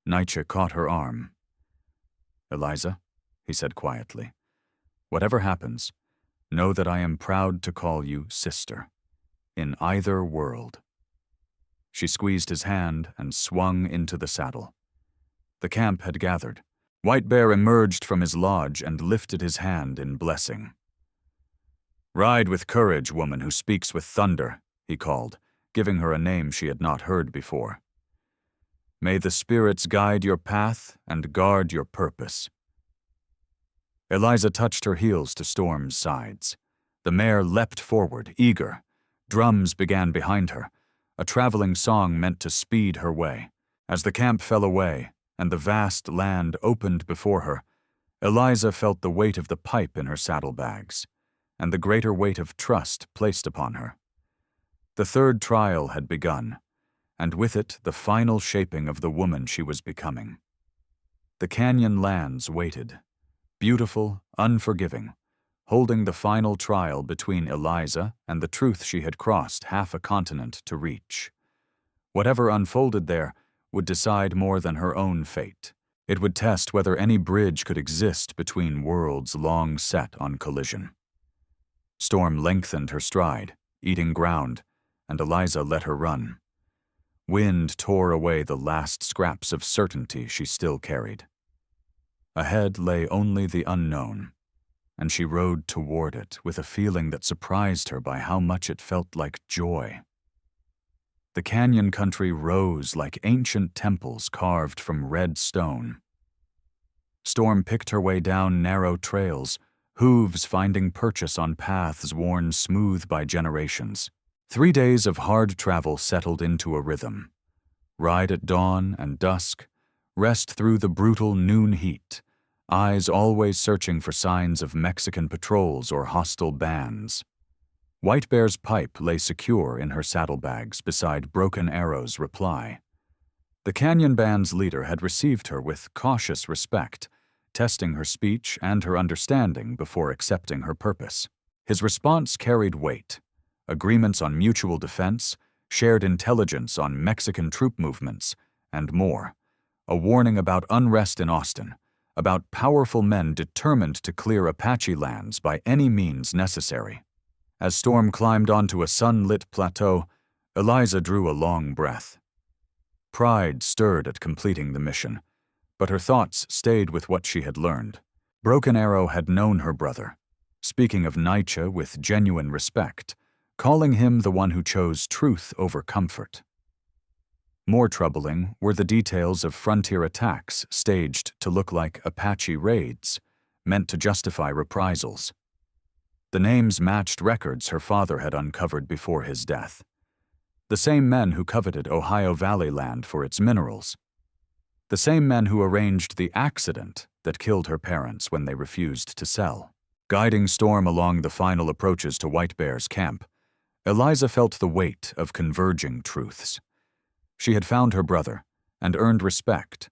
Nietzsche caught her arm. "Eliza," he said quietly, "whatever happens, know that I am proud to call you sister, in either world." She squeezed his hand and swung into the saddle. The camp had gathered. White Bear emerged from his lodge and lifted his hand in blessing. "Ride with courage, woman who speaks with thunder," he called, giving her a name she had not heard before. "May the spirits guide your path and guard your purpose." Eliza touched her heels to Storm's sides. The mare leapt forward, eager. Drums began behind her, a traveling song meant to speed her way. As the camp fell away and the vast land opened before her, Eliza felt the weight of the pipe in her saddlebags, and the greater weight of trust placed upon her. The third trial had begun, and with it the final shaping of the woman she was becoming. The canyon lands waited, beautiful, unforgiving, holding the final trial between Eliza and the truth she had crossed half a continent to reach. Whatever unfolded there would decide more than her own fate. It would test whether any bridge could exist between worlds long set on collision. Storm lengthened her stride, eating ground, and Eliza let her run. Wind tore away the last scraps of certainty she still carried. Ahead lay only the unknown, and she rode toward it with a feeling that surprised her by how much it felt like joy. The canyon country rose like ancient temples carved from red stone. Storm picked her way down narrow trails, hooves finding purchase on paths worn smooth by generations. 3 days of hard travel settled into a rhythm. Ride at dawn and dusk, rest through the brutal noon heat, eyes always searching for signs of Mexican patrols or hostile bands. White Bear's pipe lay secure in her saddlebags beside Broken Arrow's reply. The canyon band's leader had received her with cautious respect, testing her speech and her understanding before accepting her purpose. His response carried weight: agreements on mutual defense, shared intelligence on Mexican troop movements, and more. A warning about unrest in Austin, about powerful men determined to clear Apache lands by any means necessary. As Storm climbed onto a sunlit plateau, Eliza drew a long breath. Pride stirred at completing the mission, but her thoughts stayed with what she had learned. Broken Arrow had known her brother, speaking of Nietzsche with genuine respect, calling him the one who chose truth over comfort. More troubling were the details of frontier attacks staged to look like Apache raids, meant to justify reprisals. The names matched records her father had uncovered before his death. The same men who coveted Ohio Valley land for its minerals. The same men who arranged the accident that killed her parents when they refused to sell. Guiding Storm along the final approaches to White Bear's camp, Eliza felt the weight of converging truths. She had found her brother and earned respect,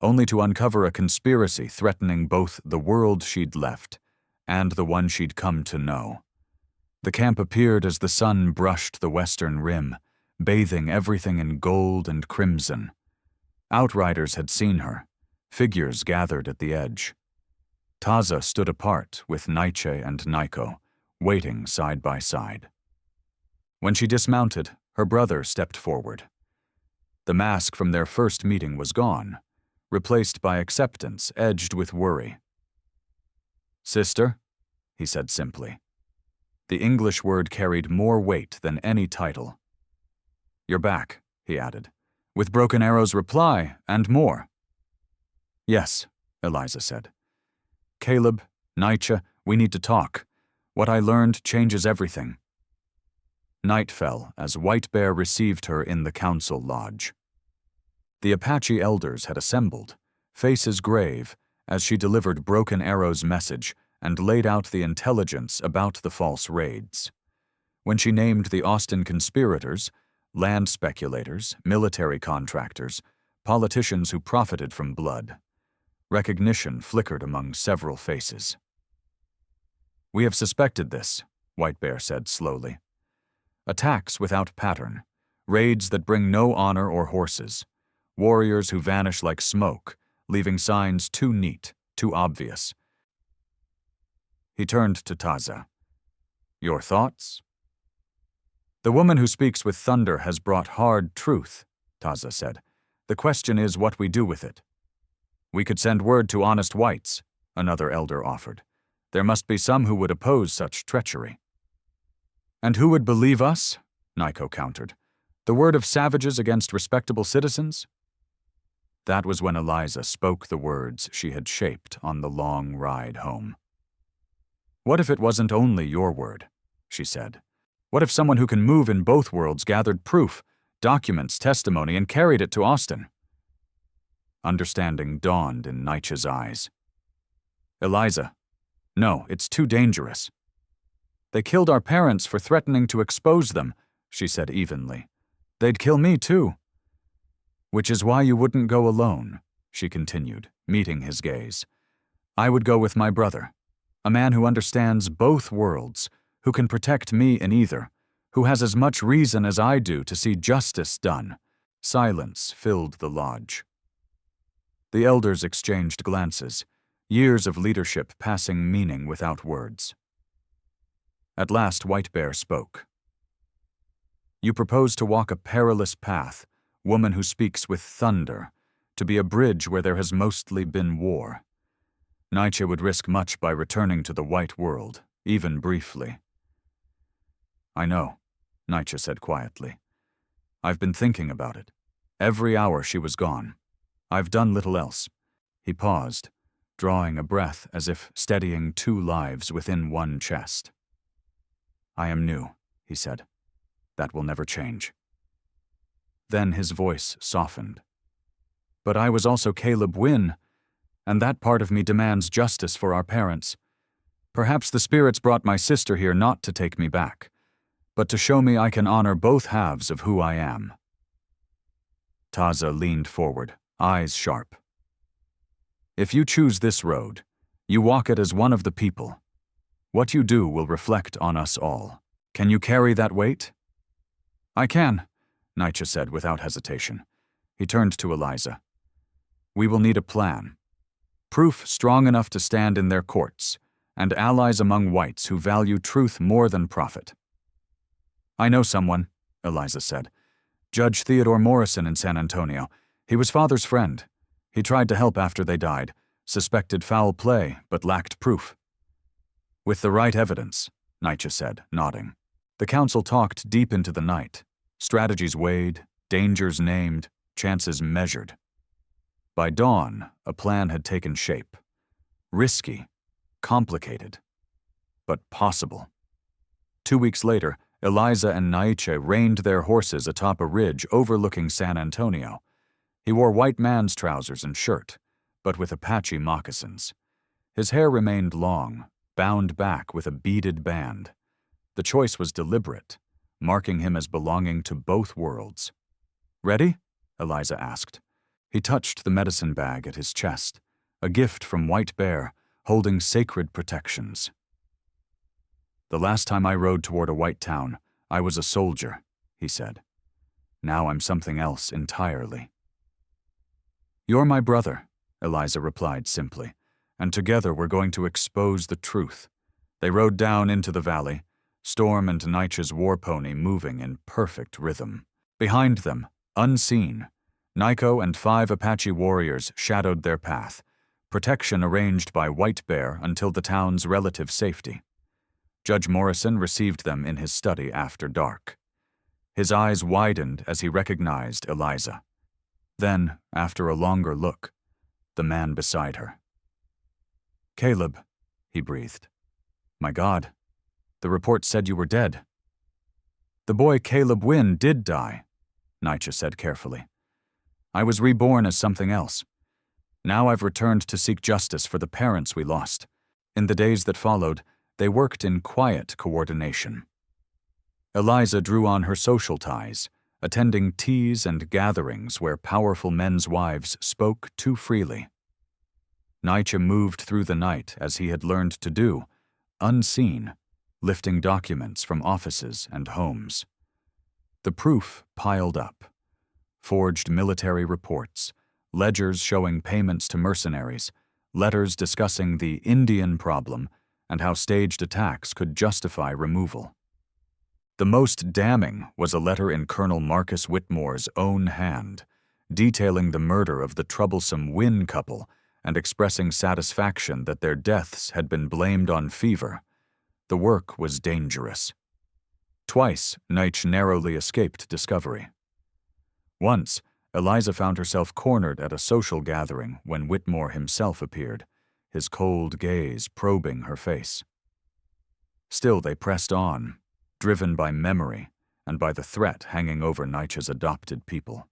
only to uncover a conspiracy threatening both the world she'd left and the one she'd come to know. The camp appeared as the sun brushed the western rim, bathing everything in gold and crimson. Outriders had seen her, figures gathered at the edge. Taza stood apart with Nietzsche and Nico, waiting side by side. When she dismounted, her brother stepped forward. The mask from their first meeting was gone, replaced by acceptance edged with worry. "Sister," he said simply. The English word carried more weight than any title. "You're back," he added, "with Broken Arrow's reply and more." "Yes," Eliza said. "Caleb, Nietzsche, we need to talk. What I learned changes everything." Night fell as White Bear received her in the council lodge. The Apache elders had assembled, faces grave, as she delivered Broken Arrow's message and laid out the intelligence about the false raids. When she named the Austin conspirators, land speculators, military contractors, politicians who profited from blood, recognition flickered among several faces. "We have suspected this," White Bear said slowly. "Attacks without pattern, raids that bring no honor or horses, warriors who vanish like smoke, leaving signs too neat, too obvious." He turned to Taza. "Your thoughts?" "The woman who speaks with thunder has brought hard truth," Taza said. "The question is what we do with it." "We could send word to honest whites," another elder offered. "There must be some who would oppose such treachery." "And who would believe us?" Nico countered. "The word of savages against respectable citizens?" That was when Eliza spoke the words she had shaped on the long ride home. "What if it wasn't only your word?" she said. "What if someone who can move in both worlds gathered proof, documents, testimony, and carried it to Austin?" Understanding dawned in Nietzsche's eyes. "Eliza, no, it's too dangerous." "They killed our parents for threatening to expose them," she said evenly. "They'd kill me too." "Which is why you wouldn't go alone," she continued, meeting his gaze. "I would go with my brother, a man who understands both worlds, who can protect me in either, who has as much reason as I do to see justice done." Silence filled the lodge. The elders exchanged glances, years of leadership passing meaning without words. At last White Bear spoke. "You propose to walk a perilous path, woman who speaks with thunder, to be a bridge where there has mostly been war. Nietzsche would risk much by returning to the white world, even briefly." "I know," Nietzsche said quietly. "I've been thinking about it. Every hour she was gone. I've done little else." He paused, drawing a breath as if steadying two lives within one chest. "I am new," he said. "That will never change." Then his voice softened. "But I was also Caleb Wynne, and that part of me demands justice for our parents. Perhaps the spirits brought my sister here not to take me back, but to show me I can honor both halves of who I am." Taza leaned forward, eyes sharp. "If you choose this road, you walk it as one of the people. What you do will reflect on us all. Can you carry that weight?" "I can," Nietzsche said without hesitation. He turned to Eliza. "We will need a plan. Proof strong enough to stand in their courts, and allies among whites who value truth more than profit." "I know someone," Eliza said. "Judge Theodore Morrison in San Antonio. He was father's friend. He tried to help after they died, suspected foul play, but lacked proof." "With the right evidence," Nietzsche said, nodding. The council talked deep into the night. Strategies weighed, dangers named, chances measured. By dawn, a plan had taken shape. Risky, complicated, but possible. 2 weeks later, Eliza and Nietzsche reined their horses atop a ridge overlooking San Antonio. He wore white man's trousers and shirt, but with Apache moccasins. His hair remained long, bound back with a beaded band. The choice was deliberate, marking him as belonging to both worlds. "Ready?" Eliza asked. He touched the medicine bag at his chest, a gift from White Bear, holding sacred protections. "The last time I rode toward a white town, I was a soldier," he said. "Now I'm something else entirely." "You're my brother," Eliza replied simply, "and together we're going to expose the truth." They rode down into the valley, Storm and Nietzsche's war pony moving in perfect rhythm. Behind them, unseen, Nico and 5 Apache warriors shadowed their path, protection arranged by White Bear until the town's relative safety. Judge Morrison received them in his study after dark. His eyes widened as he recognized Eliza. Then, after a longer look, the man beside her. "Caleb," he breathed. "My God, the report said you were dead." "The boy Caleb Wynn did die," Nietzsche said carefully. "I was reborn as something else. Now I've returned to seek justice for the parents we lost." In the days that followed, they worked in quiet coordination. Eliza drew on her social ties, attending teas and gatherings where powerful men's wives spoke too freely. Nietzsche moved through the night as he had learned to do, unseen, lifting documents from offices and homes. The proof piled up. Forged military reports, ledgers showing payments to mercenaries, letters discussing the Indian problem and how staged attacks could justify removal. The most damning was a letter in Colonel Marcus Whitmore's own hand, detailing the murder of the troublesome Wynn couple and expressing satisfaction that their deaths had been blamed on fever. The work was dangerous. Twice, Nietzsche narrowly escaped discovery. Once, Eliza found herself cornered at a social gathering when Whitmore himself appeared, his cold gaze probing her face. Still they pressed on, driven by memory and by the threat hanging over Nietzsche's adopted people.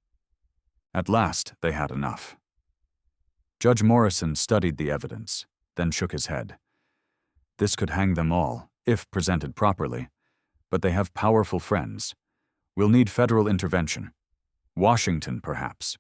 At last, they had enough. Judge Morrison studied the evidence, then shook his head. This could hang them all, if presented properly, but they have powerful friends. We'll need federal intervention. Washington, perhaps.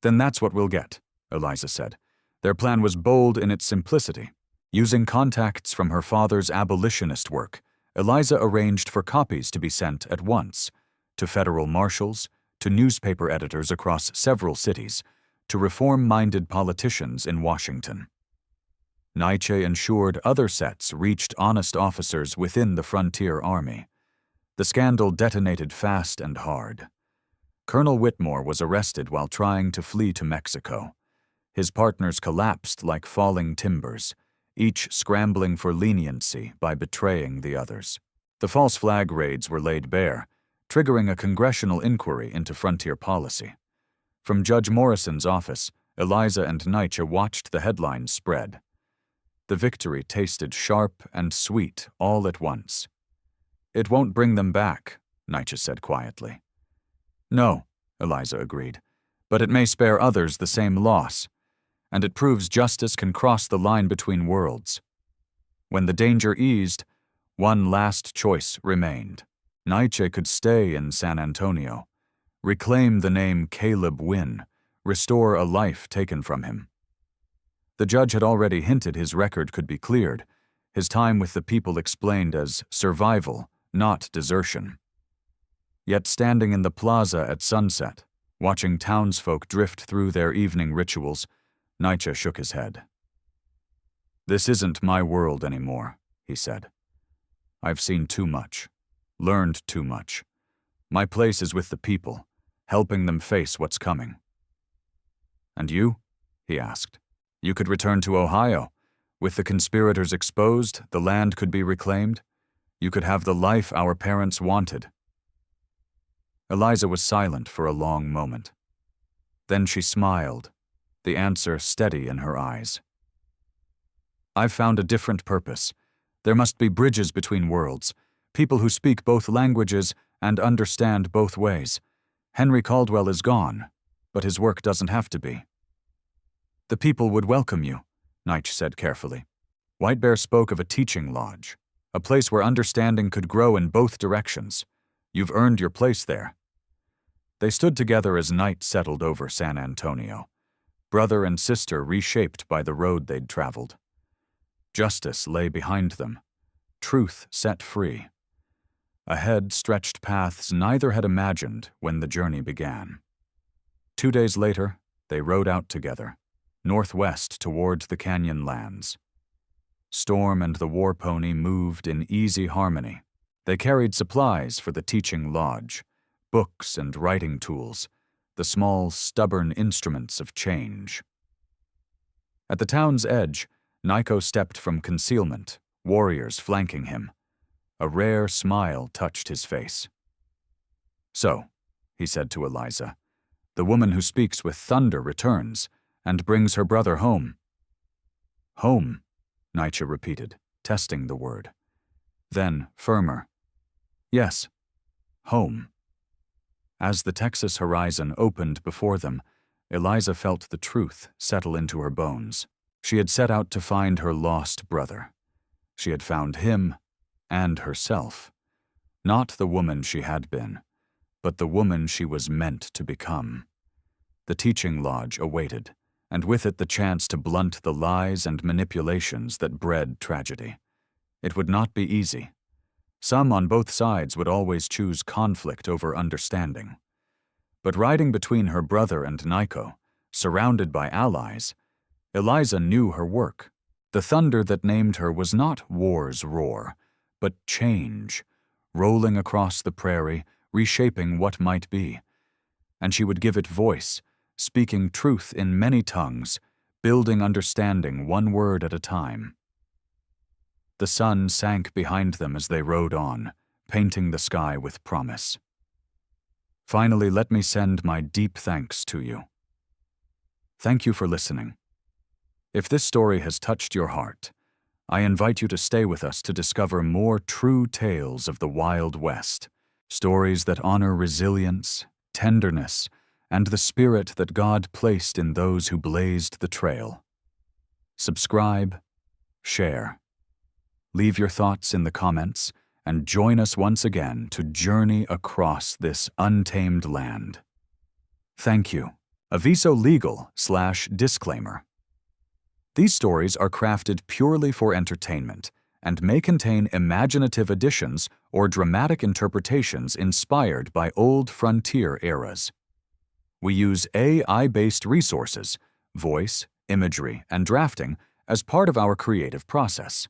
Then that's what we'll get, Eliza said. Their plan was bold in its simplicity. Using contacts from her father's abolitionist work, Eliza arranged for copies to be sent at once to federal marshals, to newspaper editors across several cities, to reform-minded politicians in Washington. Nietzsche ensured other sets reached honest officers within the frontier army. The scandal detonated fast and hard. Colonel Whitmore was arrested while trying to flee to Mexico. His partners collapsed like falling timbers, each scrambling for leniency by betraying the others. The false flag raids were laid bare, triggering a congressional inquiry into frontier policy. From Judge Morrison's office, Eliza and Nietzsche watched the headlines spread. The victory tasted sharp and sweet all at once. "It won't bring them back," Nietzsche said quietly. "No," Eliza agreed, "but it may spare others the same loss, and it proves justice can cross the line between worlds." When the danger eased, one last choice remained. Nietzsche could stay in San Antonio, reclaim the name Caleb Wynn, restore a life taken from him. The judge had already hinted his record could be cleared, his time with the people explained as survival, not desertion. Yet standing in the plaza at sunset, watching townsfolk drift through their evening rituals, Nietzsche shook his head. "This isn't my world anymore," he said. "I've seen too much, learned too much. My place is with the people, helping them face what's coming." "And you?" he asked. "You could return to Ohio. With the conspirators exposed, the land could be reclaimed. You could have the life our parents wanted." Eliza was silent for a long moment. Then she smiled, the answer steady in her eyes. "I've found a different purpose. There must be bridges between worlds, people who speak both languages and understand both ways. Henry Caldwell is gone, but his work doesn't have to be." "The people would welcome you," Nietzsche said carefully. White Bear spoke of a teaching lodge, a place where understanding could grow in both directions. You've earned your place there. They stood together as night settled over San Antonio, brother and sister reshaped by the road they'd traveled. Justice lay behind them, truth set free. Ahead stretched paths neither had imagined when the journey began. 2 days later, they rode out together, northwest toward the canyon lands. Storm and the war pony moved in easy harmony. They carried supplies for the teaching lodge, books and writing tools, the small, stubborn instruments of change. At the town's edge, Nico stepped from concealment, warriors flanking him. A rare smile touched his face. "So," he said to Eliza, "the woman who speaks with thunder returns and brings her brother home." "Home," Nietzsche repeated, testing the word. Then, firmer, "Yes, home." As the Texas horizon opened before them, Eliza felt the truth settle into her bones. She had set out to find her lost brother. She had found him and herself. Not the woman she had been, but the woman she was meant to become. The teaching lodge awaited, and with it the chance to blunt the lies and manipulations that bred tragedy. It would not be easy. Some on both sides would always choose conflict over understanding. But riding between her brother and Nico, surrounded by allies, Eliza knew her work. The thunder that named her was not war's roar, but change, rolling across the prairie, reshaping what might be. And she would give it voice, speaking truth in many tongues, building understanding one word at a time. The sun sank behind them as they rode on, painting the sky with promise. Finally, let me send my deep thanks to you. Thank you for listening. If this story has touched your heart, I invite you to stay with us to discover more true tales of the Wild West, stories that honor resilience, tenderness, and the spirit that God placed in those who blazed the trail. Subscribe, share. Leave your thoughts in the comments and join us once again to journey across this untamed land. Thank you. Aviso Legal/Disclaimer. These stories are crafted purely for entertainment and may contain imaginative additions or dramatic interpretations inspired by old frontier eras. We use AI-based resources, voice, imagery, and drafting as part of our creative process.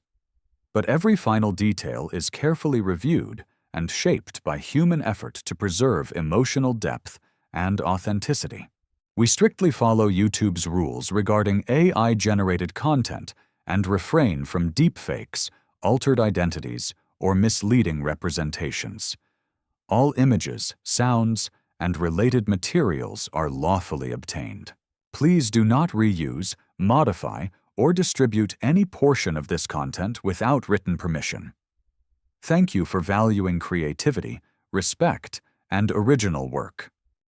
But every final detail is carefully reviewed and shaped by human effort to preserve emotional depth and authenticity. We strictly follow YouTube's rules regarding AI-generated content and refrain from deepfakes, altered identities, or misleading representations. All images, sounds, and related materials are lawfully obtained. Please do not reuse, modify, or distribute any portion of this content without written permission. Thank you for valuing creativity, respect, and original work.